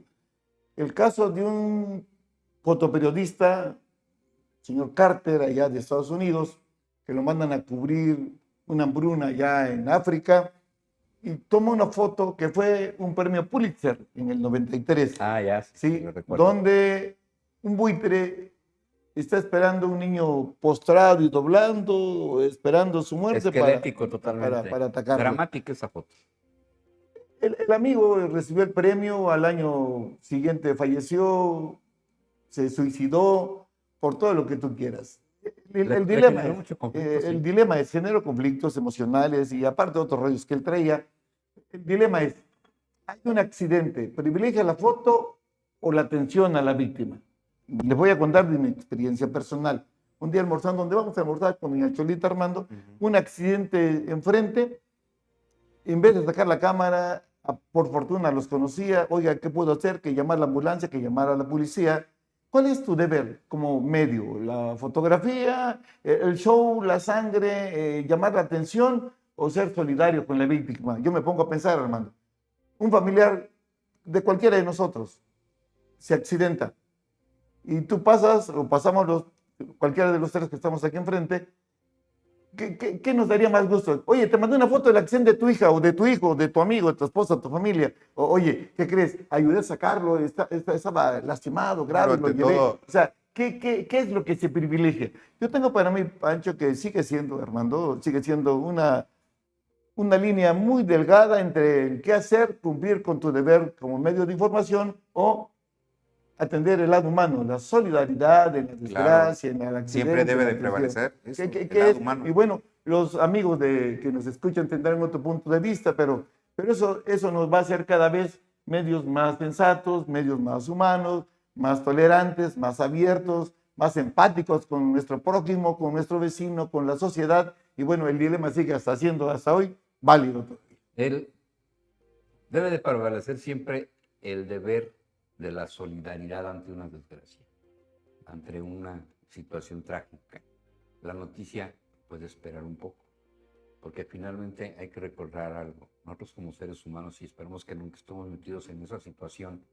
El caso de un fotoperiodista, señor Carter, allá de Estados Unidos, que lo mandan a cubrir una hambruna allá en África, y toma una foto que fue un premio Pulitzer en el 93. Ya, ¿sí? lo recuerdo. Donde un buitre está esperando a un niño postrado y doblando, esperando su muerte Esquelético totalmente. para atacarlo. Dramática esa foto. El amigo recibió el premio, al año siguiente falleció, se suicidó, por todo lo que tú quieras. El dilema es, genero conflictos emocionales y aparte de otros rollos que él traía, el dilema es, hay un accidente, ¿privilegia la foto o la atención a la víctima? Les voy a contar de mi experiencia personal. Un día almorzando, donde vamos a almorzar con mi Cholita Armando, un accidente enfrente, en vez de sacar la cámara, por fortuna los conocía, oiga, ¿qué puedo hacer? Que llamar a la ambulancia, que llamar a la policía. ¿Cuál es tu deber como medio? ¿La fotografía, el show, la sangre, llamar la atención o ser solidario con la víctima? Yo me pongo a pensar, Armando, un familiar de cualquiera de nosotros se accidenta y tú pasas o pasamos cualquiera de los tres que estamos aquí enfrente, ¿qué nos daría más gusto? Oye, te mandé una foto del accidente de tu hija o de tu hijo, de tu amigo, de tu esposa, de tu familia. Oye, ¿qué crees? Ayudé a sacarlo, estaba lastimado, grave, lo llevé. O sea, ¿qué es lo que se privilegia? Yo tengo para mí, Pancho, que sigue siendo, Armando, sigue siendo una línea muy delgada entre el qué hacer, cumplir con tu deber como medio de información o atender el lado humano, la solidaridad en la desgracia, en el accidente. Siempre debe de prevalecer eso, el lado humano. Y bueno, los amigos que nos escuchan tendrán otro punto de vista, pero eso nos va a hacer cada vez medios más sensatos, medios más humanos, más tolerantes, más abiertos, más empáticos con nuestro prójimo, con nuestro vecino, con la sociedad. Y bueno, el dilema sigue siendo hasta hoy válido. Él debe de prevalecer siempre el deber de la solidaridad ante una desgracia, ante una situación trágica. La noticia puede esperar un poco, porque finalmente hay que recordar algo. Nosotros como seres humanos, y esperemos que nunca estemos metidos en esa situación,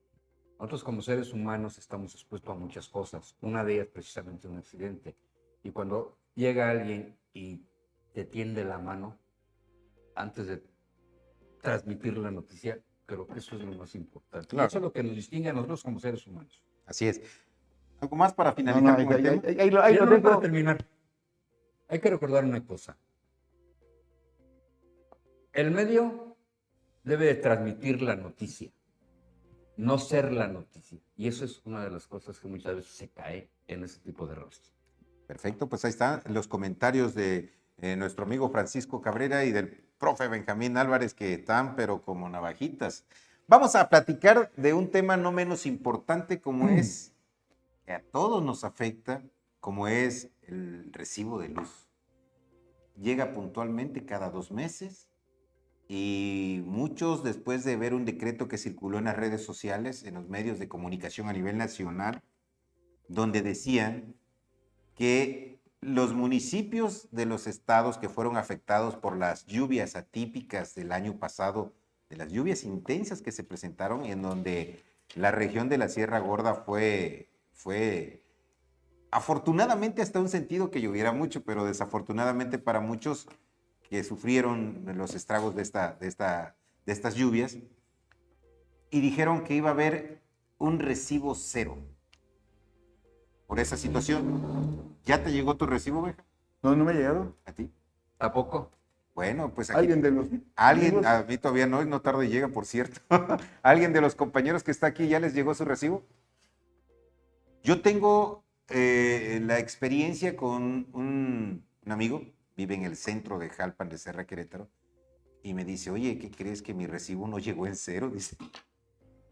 nosotros como seres humanos estamos expuestos a muchas cosas. Una de ellas precisamente un accidente. Y cuando llega alguien y te tiende la mano, antes de transmitir la noticia, creo que eso es lo más importante. Claro. Eso es lo que nos distingue a nosotros como seres humanos. Así es. ¿Algo más para finalizar con el tema? Ahí lo dejo. Para terminar, hay que recordar una cosa. El medio debe de transmitir la noticia, no ser la noticia. Y eso es una de las cosas que muchas veces se cae en ese tipo de errores. Perfecto, pues ahí están los comentarios de nuestro amigo Francisco Cabrera y del profe Benjamín Álvarez, que están pero como navajitas. Vamos a platicar de un tema no menos importante como es, que a todos nos afecta, como es el recibo de luz. Llega puntualmente cada 2 meses y muchos, después de ver un decreto que circuló en las redes sociales, en los medios de comunicación a nivel nacional, donde decían que los municipios de los estados que fueron afectados por las lluvias atípicas del año pasado, de las lluvias intensas que se presentaron, y en donde la región de la Sierra Gorda fue afortunadamente hasta un sentido que lloviera mucho, pero desafortunadamente para muchos que sufrieron los estragos de estas lluvias, y dijeron que iba a haber un recibo cero por esa situación. ¿Ya te llegó tu recibo, Beja? No, no me ha llegado. ¿A ti? ¿Tampoco? Bueno, pues aquí. ¿Alguien de los Alguien, amigos? a mí todavía no tarde llega, por cierto. ¿Alguien de los compañeros que está aquí ya les llegó su recibo? Yo tengo la experiencia con un amigo, vive en el centro de Jalpan de Serra Querétaro, y me dice, oye, ¿qué crees que mi recibo no llegó en cero? Dice,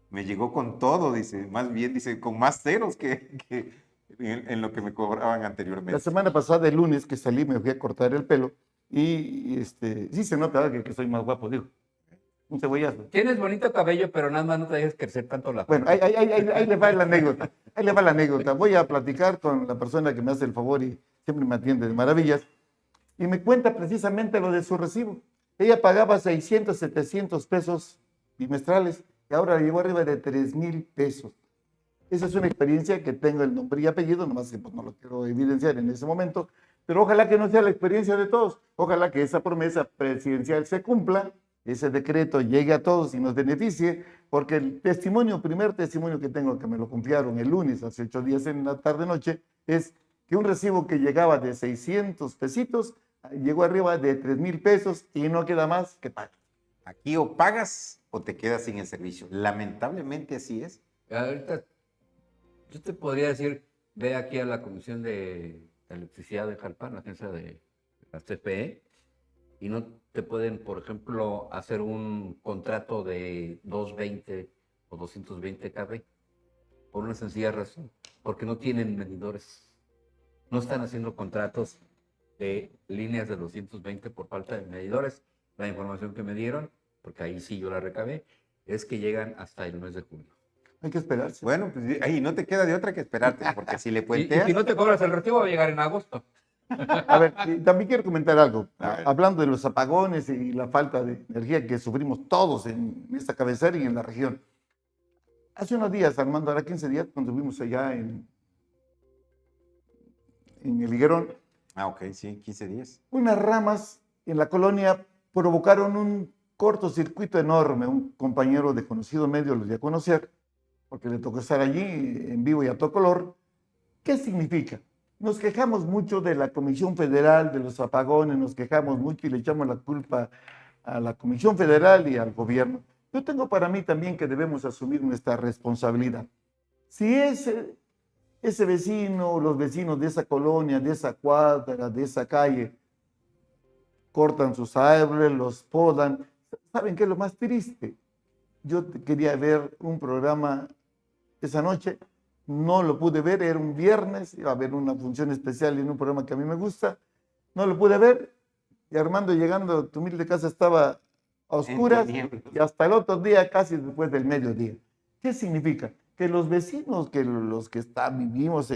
me llegó con todo, dice, más bien, dice, con más ceros que en lo que me cobraban La anteriormente. semana pasada, el lunes que salí, me fui a cortar el pelo y sí se nota que soy más guapo, digo. Un cebollazo. Tienes bonito cabello, pero nada más no te dejes crecer tanto la Bueno, frente. ahí le va la anécdota. Ahí le va la anécdota. Voy a platicar con la persona que me hace el favor y siempre me atiende de maravillas. Y me cuenta precisamente lo de su recibo. Ella pagaba 600, 700 pesos bimestrales y ahora llegó arriba de 3,000 pesos. Esa es una experiencia que tengo el nombre y apellido, nomás que pues, no lo quiero evidenciar en ese momento, pero ojalá que no sea la experiencia de todos. Ojalá que esa promesa presidencial se cumpla, ese decreto llegue a todos y nos beneficie, porque el testimonio, primer testimonio que tengo, que me lo confiaron el lunes, hace 8 días en la tarde-noche, es que un recibo que llegaba de 600 pesitos llegó arriba de 3,000 pesos y no queda más que pagar. Aquí o pagas o te quedas sin el servicio. Lamentablemente así es. Ahorita yo te podría decir, ve aquí a la Comisión de Electricidad de Jalpan, la agencia de la CFE, y no te pueden, por ejemplo, hacer un contrato de 220 o 220 kV por una sencilla razón, porque no tienen medidores. No están haciendo contratos de líneas de 220 por falta de medidores. La información que me dieron, porque ahí sí yo la recabé, es que llegan hasta el mes de junio. Hay que esperarse. Bueno, pues ahí no te queda de otra que esperarte, porque si le Y puenteas... si no te cobras el recibo, va a llegar en agosto. A ver, también quiero comentar algo. A ver. Hablando de los apagones y la falta de energía que sufrimos todos en esta cabecera y en la región. Hace unos días, Armando, ahora 15 días, cuando estuvimos allá en el Higuerón, Ah, ok, sí, 15 días. unas ramas en la colonia provocaron un cortocircuito enorme. Un compañero de conocido medio lo dio a conocer, porque le tocó estar allí en vivo y a todo color. ¿Qué significa? Nos quejamos mucho de la Comisión Federal, de los apagones, nos quejamos mucho y le echamos la culpa a la Comisión Federal y al gobierno. Yo tengo para mí también que debemos asumir nuestra responsabilidad. Si ese vecino, los vecinos de esa colonia, de esa cuadra, de esa calle, cortan sus árboles, los podan, ¿saben qué es lo más triste? Yo quería ver un programa esa noche, no lo pude ver, era un viernes, iba a haber una función especial en un programa que a mí me gusta, no lo pude ver, y Armando llegando a tu humilde casa estaba a oscuras Entendiendo. y hasta el otro día, casi después del mediodía. ¿Qué significa? Que los vecinos, que los que vivimos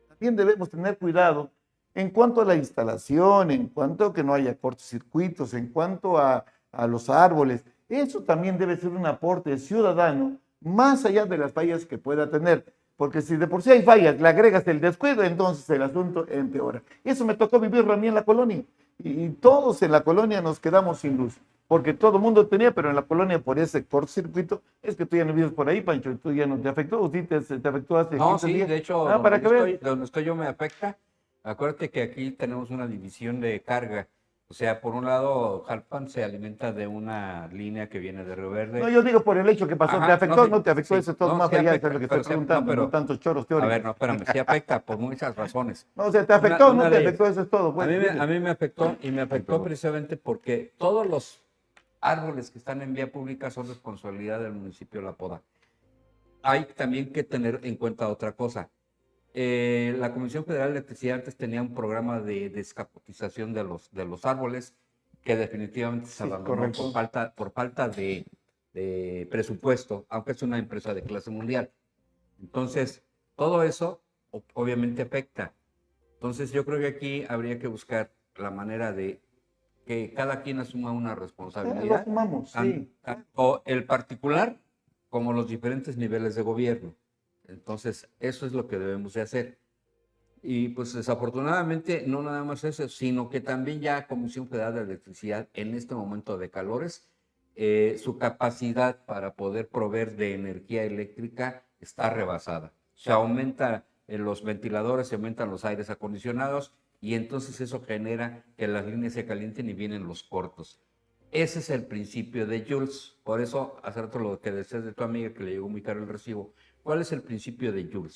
también debemos tener cuidado en cuanto a la instalación, en cuanto a que no haya cortocircuitos, en cuanto a los árboles. Eso también debe ser un aporte ciudadano, más allá de las fallas que pueda tener. Porque si de por sí hay fallas, le agregas el descuido, entonces el asunto empeora. Eso me tocó vivirlo a mí en la colonia. Y todos en la colonia nos quedamos sin luz. Porque todo el mundo tenía, pero en la colonia por ese cortocircuito, es que tú ya no vives por ahí, Pancho, y tú ya no te afectó, o sí te afectó hace No, 15 sí, días. de hecho, Ah, para que veas. donde estoy yo me afecta. Acuérdate que aquí tenemos una división de carga. O sea, por un lado, Jalpan se alimenta de una línea que viene de Río Verde. No, yo digo por el hecho que pasó, Ajá, ¿te afectó? sí, ¿No te afectó? sí, Eso es todo no, más sí allá, afecta, eso es lo que pero estoy sí, no, preguntando, no, pero- tantos choros A teóricos. ver, no, espérame, sí afecta por muchas razones. No, o sea, ¿te afectó o no Una te de afectó? ellas. Eso es todo. Pues, dime. A mí me afectó y me afectó precisamente porque todos los árboles que están en vía pública son responsabilidad del municipio de La Poda. Hay también que tener en cuenta otra cosa. La Comisión Federal de Electricidad antes tenía un programa de descapotización de los árboles que definitivamente se Sí, abandonó correcto. por falta de presupuesto, aunque es una empresa de clase mundial. Entonces, todo eso obviamente afecta. Entonces, yo creo que aquí habría que buscar la manera de que cada quien asuma una Lo responsabilidad, sumamos, sí. tanto el particular como los diferentes niveles de gobierno. Entonces, eso es lo que debemos de hacer. Y pues desafortunadamente no nada más eso, sino que también ya Comisión Federal de Electricidad en este momento de calores, su capacidad para poder proveer de energía eléctrica está rebasada. Se aumenta los ventiladores, se aumentan los aires acondicionados y entonces eso genera que las líneas se calienten y vienen los cortos. Ese es el principio de Joule. Por eso, hace rato lo que decías de tu amiga que le llegó muy caro el recibo. ¿Cuál es el principio de Joule?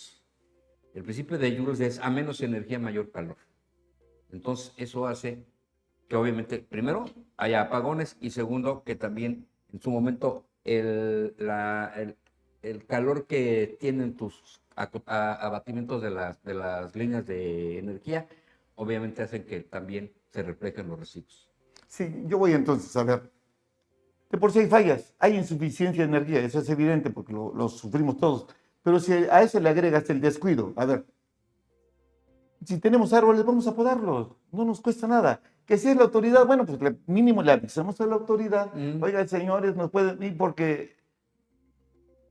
El principio de Joule es a menos energía, mayor calor. Entonces, eso hace que obviamente, primero, haya apagones y segundo, que también en su momento el calor que tienen tus abatimientos de las líneas de energía, obviamente hacen que también se reflejen los residuos. Sí, yo voy entonces a ver. De por sí hay fallas, hay insuficiencia de energía, eso es evidente porque lo sufrimos todos. Pero si a eso le agregas el descuido, a ver, si tenemos árboles, vamos a podarlos, no nos cuesta nada. Que si es la autoridad, bueno, pues mínimo le avisamos a la autoridad, oigan, señores, nos pueden ir porque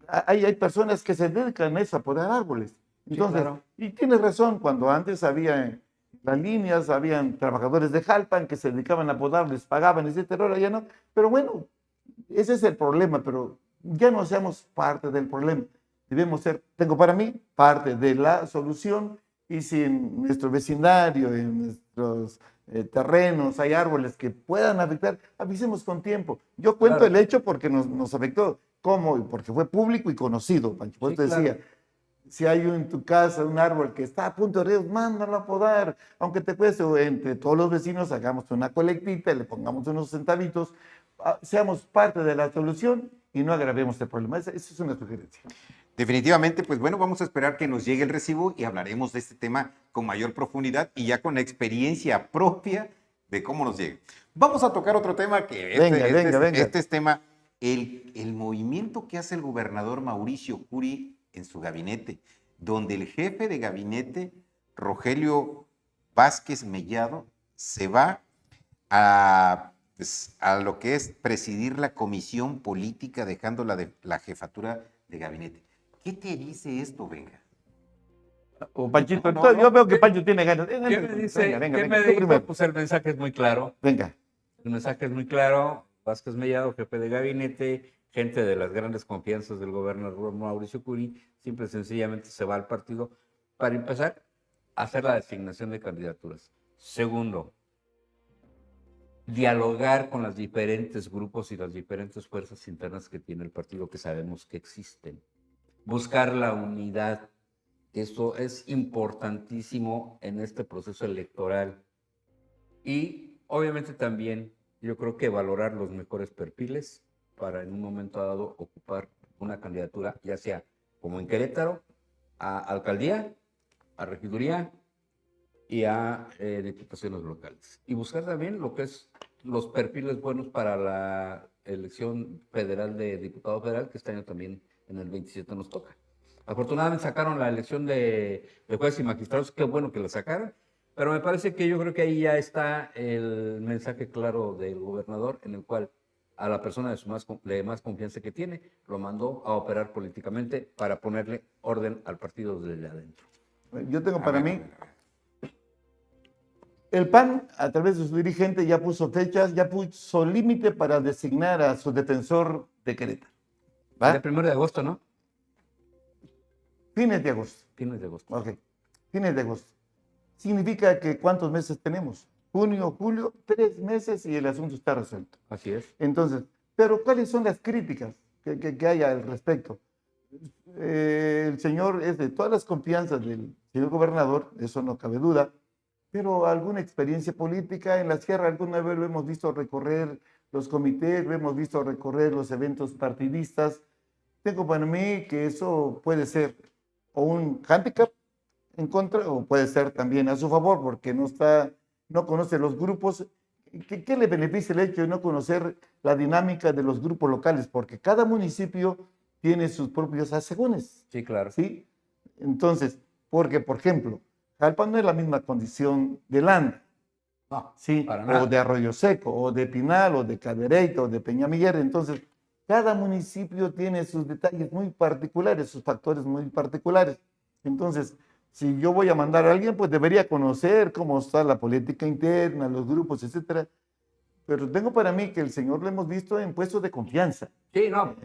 hay personas que se dedican a eso, a podar árboles. Entonces, sí, claro. Y tienes razón, cuando antes había las líneas, habían trabajadores de Jalpan que se dedicaban a podar, les pagaban, etcétera, ahora ya no. Pero bueno, ese es el problema, pero ya no seamos parte del problema. Debemos ser, tengo para mí, parte de la solución. Y si en nuestro vecindario, en nuestros terrenos hay árboles que puedan afectar, avisemos con tiempo. Yo cuento el hecho porque nos afectó. ¿Cómo? Porque fue público y conocido, Pancho. Por eso te decía, si hay en tu casa un árbol que está a punto de ríos, mándalo a podar. Aunque te cueste, entre todos los vecinos hagamos una colectita, le pongamos unos centavitos, seamos parte de la solución y no agravemos el problema. Esa es una sugerencia. Definitivamente, pues bueno, vamos a esperar que nos llegue el recibo y hablaremos de este tema con mayor profundidad y ya con experiencia propia de cómo nos llega. Vamos a tocar otro tema que este es tema, el movimiento que hace el gobernador Mauricio Curi en su gabinete, donde el jefe de gabinete, Rogelio Vázquez Mellado, se va a lo que es presidir la comisión política, dejando la jefatura de gabinete. ¿Qué te dice esto, venga? Panchito, yo veo que Pancho tiene ganas. ¿Qué me dice? ¿Qué me dijo? Pues el mensaje es muy claro. Venga. El mensaje es muy claro. Vázquez Mellado, jefe de gabinete, gente de las grandes confianzas del gobernador Mauricio Curi, simple y sencillamente se va al partido para empezar a hacer la designación de candidaturas. Segundo, dialogar con los diferentes grupos y las diferentes fuerzas internas que tiene el partido que sabemos que existen. Buscar la unidad. Esto es importantísimo en este proceso electoral. Y obviamente también yo creo que valorar los mejores perfiles para en un momento dado ocupar una candidatura, ya sea como en Querétaro, a alcaldía, a regiduría y a diputaciones locales. Y buscar también lo que es los perfiles buenos para la elección federal de diputado federal, que este año también en el 27 nos toca. Afortunadamente sacaron la elección de jueces y magistrados, qué bueno que la sacaron, pero me parece que yo creo que ahí ya está el mensaje claro del gobernador, en el cual a la persona de más confianza que tiene, lo mandó a operar políticamente para ponerle orden al partido desde adentro. Yo tengo para mí, el PAN, a través de su dirigente, ya puso fechas, ya puso límite para designar a su defensor de Querétaro. ¿Va? El 1 de agosto, ¿no? Fines de agosto. Fines de agosto. Ok, fines de agosto. Significa que ¿cuántos meses tenemos? Junio, julio, 3 meses y el asunto está resuelto. Así es. Entonces, pero ¿cuáles son las críticas que hay al respecto? El señor es de todas las confianzas del señor gobernador, eso no cabe duda, pero alguna experiencia política en la sierra, alguna vez lo hemos visto recorrer los comités, lo hemos visto recorrer los eventos partidistas. Tengo para mí que eso puede ser o un hándicap en contra o puede ser también a su favor porque no conoce los grupos. ¿Qué le beneficia el hecho de no conocer la dinámica de los grupos locales? Porque cada municipio tiene sus propios asegúnes. Sí, claro. ¿Sí? Entonces, porque, por ejemplo, Jalpan no es la misma condición de Landa, no, ¿sí? O de Arroyo Seco, o de Pinal, o de Cadereyta, o de Peñamiller. Entonces, cada municipio tiene sus detalles muy particulares, sus factores muy particulares. Entonces, si yo voy a mandar a alguien, pues debería conocer cómo está la política interna, los grupos, etcétera. Pero tengo para mí que el señor lo hemos visto en puestos de confianza. Sí, no.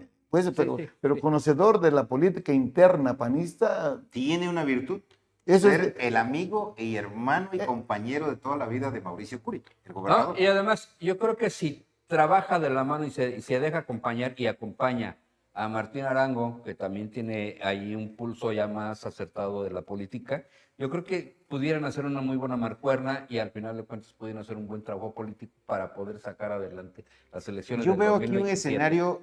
Pero conocedor de la política interna panista. Tiene una virtud, Eso ser el amigo y hermano y compañero de toda la vida de Mauricio Curi, el ¿no? gobernador. Y además, yo creo que si trabaja de la mano y se deja acompañar y acompaña a Martín Arango, que también tiene ahí un pulso ya más acertado de la política, yo creo que pudieran hacer una muy buena marcuerna y al final de cuentas pudieran hacer un buen trabajo político para poder sacar adelante las elecciones Yo del veo aquí un 2027. escenario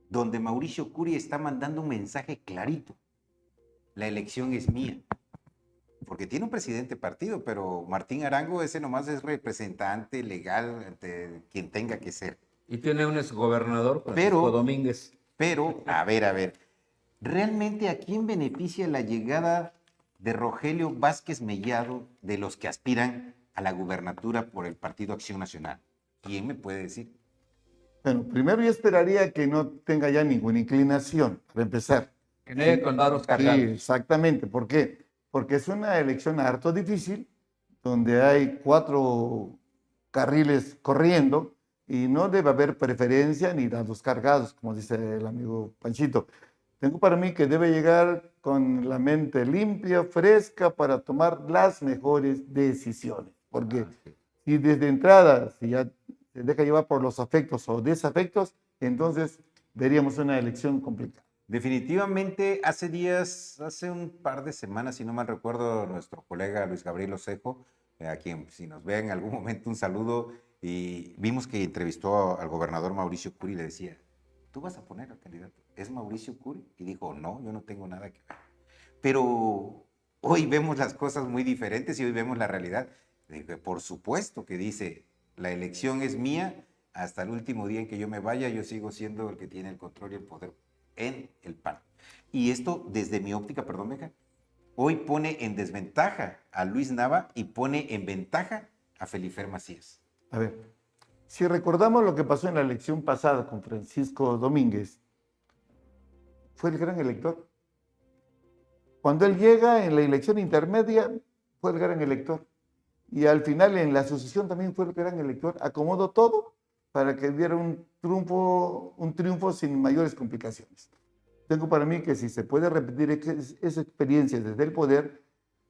donde Mauricio Curi está mandando un mensaje clarito. La elección es mía. Porque tiene un presidente partido, pero Martín Arango ese nomás es representante legal ante quien tenga que ser. Y tiene un exgobernador, Francisco Domínguez. Pero, a ver, ¿realmente a quién beneficia la llegada de Rogelio Vázquez Mellado de los que aspiran a la gubernatura por el Partido Acción Nacional? ¿Quién me puede decir? Bueno, primero yo esperaría que no tenga ya ninguna inclinación, para empezar. Que no haya condados cargados. Sí, exactamente. ¿Por qué? Porque es una elección harto difícil, donde hay 4 carriles corriendo y no debe haber preferencia ni dados cargados, como dice el amigo Panchito. Tengo para mí que debe llegar con la mente limpia, fresca, para tomar las mejores decisiones. Porque si desde entrada, si ya se deja llevar por los afectos o desafectos, entonces veríamos una elección complicada. Definitivamente, hace un par de semanas, si no mal recuerdo, nuestro colega Luis Gabriel Osejo, a quien si nos ve en algún momento un saludo, y vimos que entrevistó al gobernador Mauricio Curi y le decía, ¿tú vas a poner al candidato? ¿Es Mauricio Curi? Y dijo, no, yo no tengo nada que ver. Pero hoy vemos las cosas muy diferentes y hoy vemos la realidad. Dije, por supuesto que dice, la elección es mía, hasta el último día en que yo me vaya, yo sigo siendo el que tiene el control y el poder en el PAN. Y esto, desde mi óptica, perdón, Meja, hoy pone en desventaja a Luis Nava y pone en ventaja a Felifer Macías. A ver, si recordamos lo que pasó en la elección pasada con Francisco Domínguez, fue el gran elector. Cuando él llega en la elección intermedia, fue el gran elector. Y al final en la asociación también fue el gran elector. Acomodó todo para que diera un triunfo sin mayores complicaciones. Tengo para mí que si se puede repetir esa experiencia desde el poder,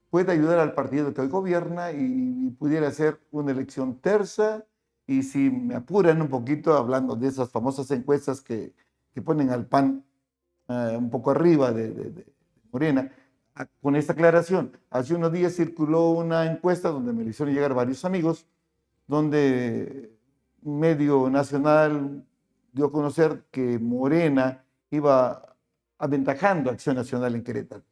puede ayudar al partido que hoy gobierna y pudiera ser una elección tersa. Y si me apuran un poquito, hablando de esas famosas encuestas que ponen al PAN un poco arriba de Morena, con esta aclaración, hace unos días circuló una encuesta donde me lo hicieron llegar varios amigos, donde un medio nacional dio a conocer que Morena iba aventajando a Acción Nacional en Querétaro.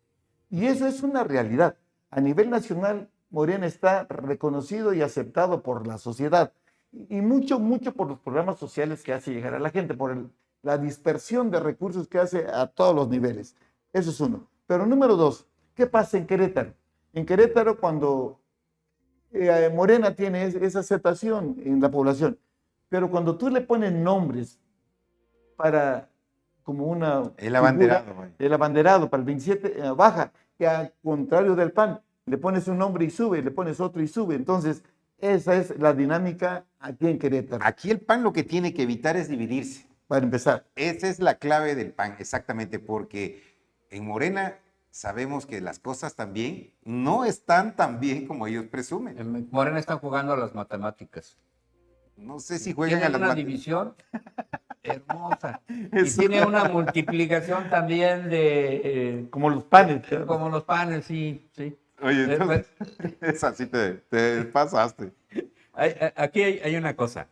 Y eso es una realidad. A nivel nacional, Morena está reconocido y aceptado por la sociedad. Y mucho por los programas sociales que hace llegar a la gente, por la dispersión de recursos que hace a todos los niveles. Eso es uno. Pero número 2, ¿qué pasa en Querétaro? En Querétaro, cuando Morena tiene esa aceptación en la población, pero cuando tú le pones nombres para como una El abanderado. figura, el abanderado para el 27 baja, que al contrario del PAN, le pones un nombre y sube, le pones otro y sube. Entonces, esa es la dinámica aquí en Querétaro. Aquí el PAN lo que tiene que evitar es dividirse. Para empezar. Esa es la clave del PAN, exactamente, porque en Morena sabemos que las cosas también no están tan bien como ellos presumen. En Morena están jugando a las matemáticas. No sé si juegan a Tiene las una matemáticas. división hermosa. Y Eso. tiene una multiplicación también de... Como los panes. como los panes, sí. Oye, entonces, Pues, esa sí te pasaste. aquí hay una cosa.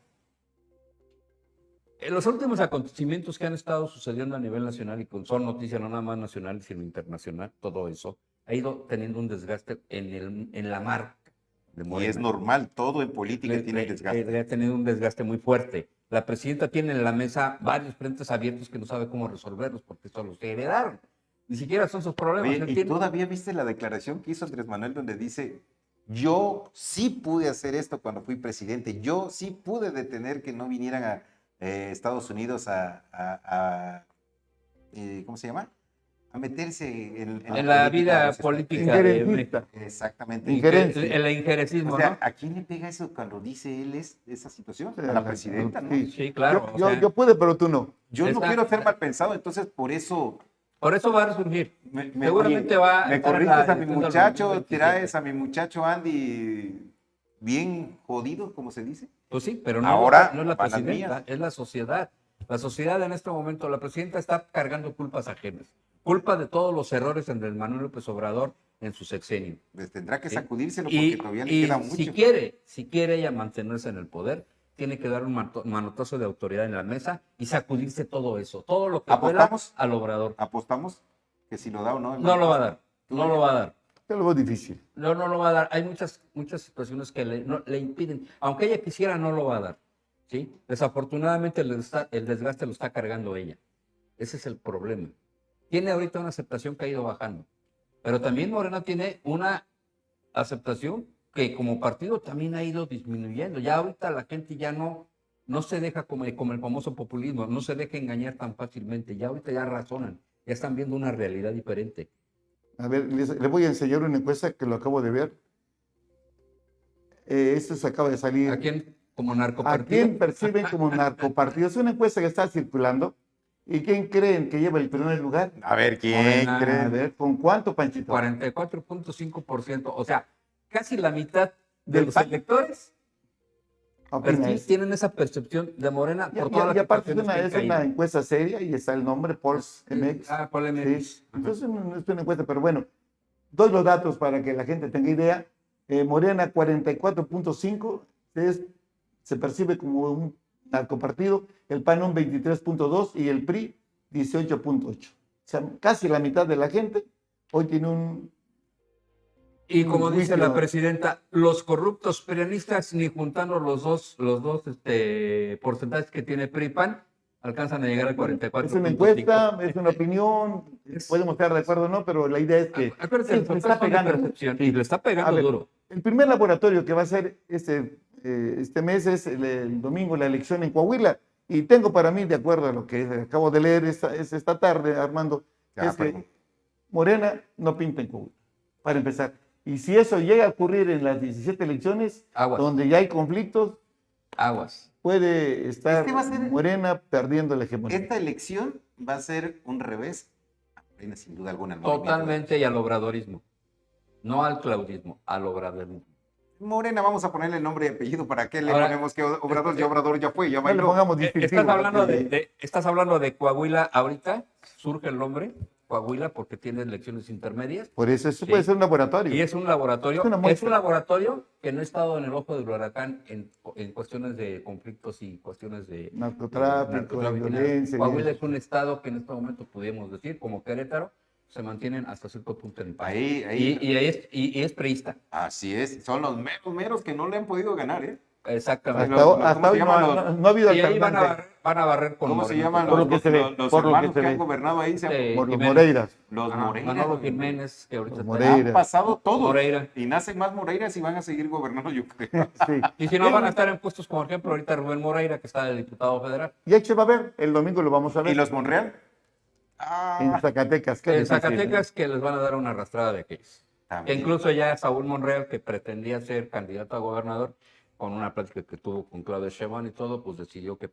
En los últimos acontecimientos que han estado sucediendo a nivel nacional y son noticias no nada más nacional, sino internacional, todo eso ha ido teniendo un desgaste en la marca de Y Morena. es normal, todo en política tiene desgaste. Ha tenido un desgaste muy fuerte. La presidenta tiene en la mesa varios frentes abiertos que no sabe cómo resolverlos porque son los que heredaron. Ni siquiera son sus problemas. Oye, Él ¿y tiene- todavía viste la declaración que hizo Andrés Manuel donde dice, yo sí pude hacer esto cuando fui presidente, yo sí pude detener que no vinieran a Estados Unidos ¿cómo se llama? A meterse en la vida de los política de Injerencista. Exactamente. Injerencia. el injerencismo, O sea, ¿no? ¿a quién le pega eso cuando dice él esa situación? Sí, A la presidenta, ¿no? sí. Sí, claro. Yo pude, pero tú no. Yo no Esta- quiero ser mal pensado, entonces por eso Por eso va a resurgir. Me Seguramente va a me estar en corriges la a mi elección del muchacho, 2027. traes a mi muchacho Andy bien jodido, como se dice. Pues sí, pero no, Ahora no es la van las presidenta, mías. es la sociedad. La sociedad en este momento, la presidenta está cargando culpas ajenas. Culpa de todos los errores de Andrés Manuel López Obrador en su sexenio. Pues tendrá que ¿sí? sacudírselo porque todavía le queda mucho. Si quiere ella mantenerse en el poder, tiene que dar un manotazo de autoridad en la mesa y sacudirse todo eso, todo lo que pueda ¿Apostamos? al Obrador. ¿Apostamos? Que si lo da o no. No lo va a dar, no lo va a dar. Yo lo veo difícil. No lo va a dar. Hay muchas situaciones que le impiden. Aunque ella quisiera, no lo va a dar. ¿sí? Desafortunadamente el desgaste lo está cargando ella. Ese es el problema. Tiene ahorita una aceptación que ha ido bajando. Pero también Morena tiene una aceptación que como partido también ha ido disminuyendo. Ya ahorita la gente ya no se deja como el famoso populismo, no se deja engañar tan fácilmente. Ya ahorita ya razonan, ya están viendo una realidad diferente. A ver, les voy a enseñar una encuesta que lo acabo de ver. Esto se acaba de salir. ¿A quién como ¿A narcopartido? quién perciben como narcopartido? Es una encuesta que está circulando. ¿Y quién creen que lleva el primer lugar? A ver, ¿quién Morena. A cree? ver, ¿con cuánto, Panchito? 44.5%. O sea, casi la mitad de Del los PAN. electores Opinas. tienen esa percepción de Morena Y, por todas las y aparte es situaciones que han es una caído. encuesta seria y está el nombre, Pulse MX. Ah, Paul MX. Sí. Entonces no es una encuesta, pero bueno, doy los datos para que la gente tenga idea. Morena 44.5 se percibe como un narcopartido, el PAN un 23.2 y el PRI 18.8. O sea, casi la mitad de la gente hoy tiene un... Y como dice juicio. la presidenta, los corruptos prianistas, ni juntando los dos porcentajes que tiene PRI-PAN, alcanzan a llegar al 44.5. Es una encuesta, es una opinión, podemos estar de acuerdo o no, pero la idea es que Acuérdense, le está pegando. y le está A pegando ver, duro. el primer laboratorio que va a ser este mes es el domingo, la elección en Coahuila. Y tengo para mí, de acuerdo a lo que acabo de leer esta tarde, Armando, es que Morena no pinta en Coahuila, para empezar. Y si eso llega a ocurrir en las 17 elecciones, Aguas. donde ya hay conflictos, Aguas. puede estar Este va a ser- Morena perdiendo la hegemonía. Esta elección va a ser un revés. Morena, sin duda alguna. al movimiento. Totalmente y al obradorismo. No al claudismo, al obradorismo. Morena, vamos a ponerle nombre y apellido. ¿Para qué le Ahora, ponemos que Obrador ya Obrador ya fue? Ya No le bailó. pongamos distintivo. Estás hablando de Coahuila ahorita, surge el nombre, Coahuila, porque tiene elecciones intermedias. Por eso Sí. puede ser un laboratorio. Y es un laboratorio, Es una muestra. que no ha estado en el ojo del huracán en cuestiones de conflictos y cuestiones de Narcotráfico, de violencia. Coahuila es un estado que en este momento podríamos decir, como Querétaro, se mantienen hasta cierto punto en paz. Ahí. Y es priista. Así es. Son los meros que no le han podido ganar, ¿eh? Exactamente. Hasta hoy ¿cómo se llaman no ha habido Y ahí alternancia. van a barrer con ¿Cómo se Morena. llaman Por lo que se ve, los por lo que hermanos se que ve. han gobernado ahí? Sí. Por los Jiménez. Moreiras. Los Ajá, Moreiras. Manolo Jiménez, que ahorita Los está- Moreiras. Han pasado todos. Moreira. Y nacen más Moreiras y van a seguir gobernando, yo creo. Sí. Y si no van a estar en puestos, como por ejemplo ahorita Rubén Moreira, que está de diputado federal. Y ahí se va a ver, el domingo lo vamos a ver. ¿Y los Monreal? En Zacatecas. qué En difícil, Zacatecas que les van a dar una arrastrada de aquellos. Que También. incluso ya Saúl Monreal, que pretendía ser candidato a gobernador, con una plática que tuvo con Claudia Sheinbaum y todo, pues decidió que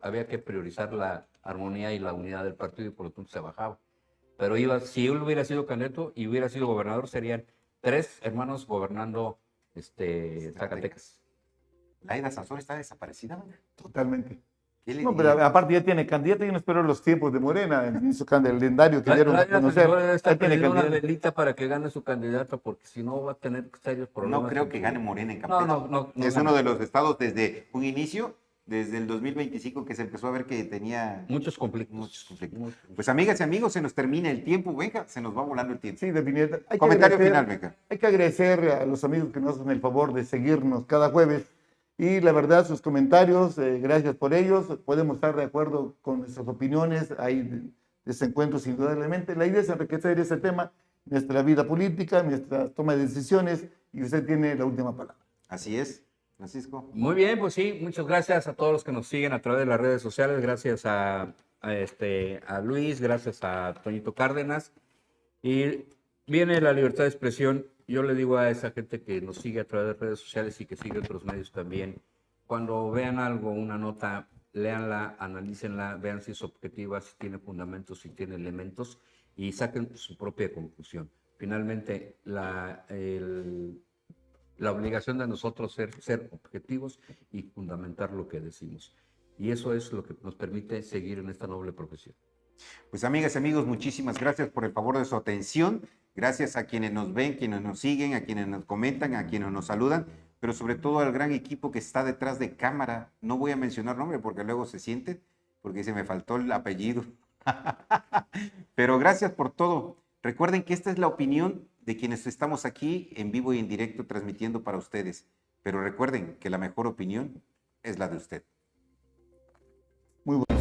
había que priorizar la armonía y la unidad del partido y por lo tanto se bajaba. Pero si él hubiera sido candidato y hubiera sido gobernador, serían 3 hermanos gobernando Zacatecas. Laida Sansón está desaparecida, ¿no? Totalmente. ¿Qué le No, pero diría? aparte ya tiene candidato, yo no espero los tiempos de Morena, en su calendario que dieron a conocer. Está Ya tiene pidiendo una candidato. velita para que gane su candidato, porque si no va a tener serios problemas. No creo en que su- gane Morena en Campeche. No Es gana. uno de los estados desde un inicio, desde el 2025, que se empezó a ver que tenía Muchos conflictos. muchos conflictos. Pues amigas y amigos, se nos termina el tiempo, venga, se nos va volando el tiempo. Sí, definitivamente. Hay que Comentario agradecer- final, venga. Hay que agradecer a los amigos que nos hacen el favor de seguirnos cada jueves. Y la verdad, sus comentarios, gracias por ellos. Podemos estar de acuerdo con nuestras opiniones. Hay desencuentros indudablemente. La idea es enriquecer ese tema, nuestra vida política, nuestra toma de decisiones. Y usted tiene la última palabra. Así es, Francisco. Muy bien, pues sí, muchas gracias a todos los que nos siguen a través de las redes sociales. Gracias a Luis, gracias a Toñito Cárdenas. Y viene la libertad de expresión. Yo le digo a esa gente que nos sigue a través de redes sociales y que sigue otros medios también, cuando vean algo, una nota léanla, analícenla, vean si es objetiva, si tiene fundamentos, si tiene elementos y saquen su propia conclusión. Finalmente, la obligación de nosotros es ser objetivos y fundamentar lo que decimos. Y eso es lo que nos permite seguir en esta noble profesión. Pues amigas y amigos, muchísimas gracias por el favor de su atención. Gracias a quienes nos ven, quienes nos siguen, a quienes nos comentan, a quienes nos saludan, pero sobre todo al gran equipo que está detrás de cámara. No voy a mencionar nombre porque luego se sienten, porque se me faltó el apellido. Pero gracias por todo. Recuerden que esta es la opinión de quienes estamos aquí en vivo y en directo transmitiendo para ustedes. Pero recuerden que la mejor opinión es la de usted. Muy bueno.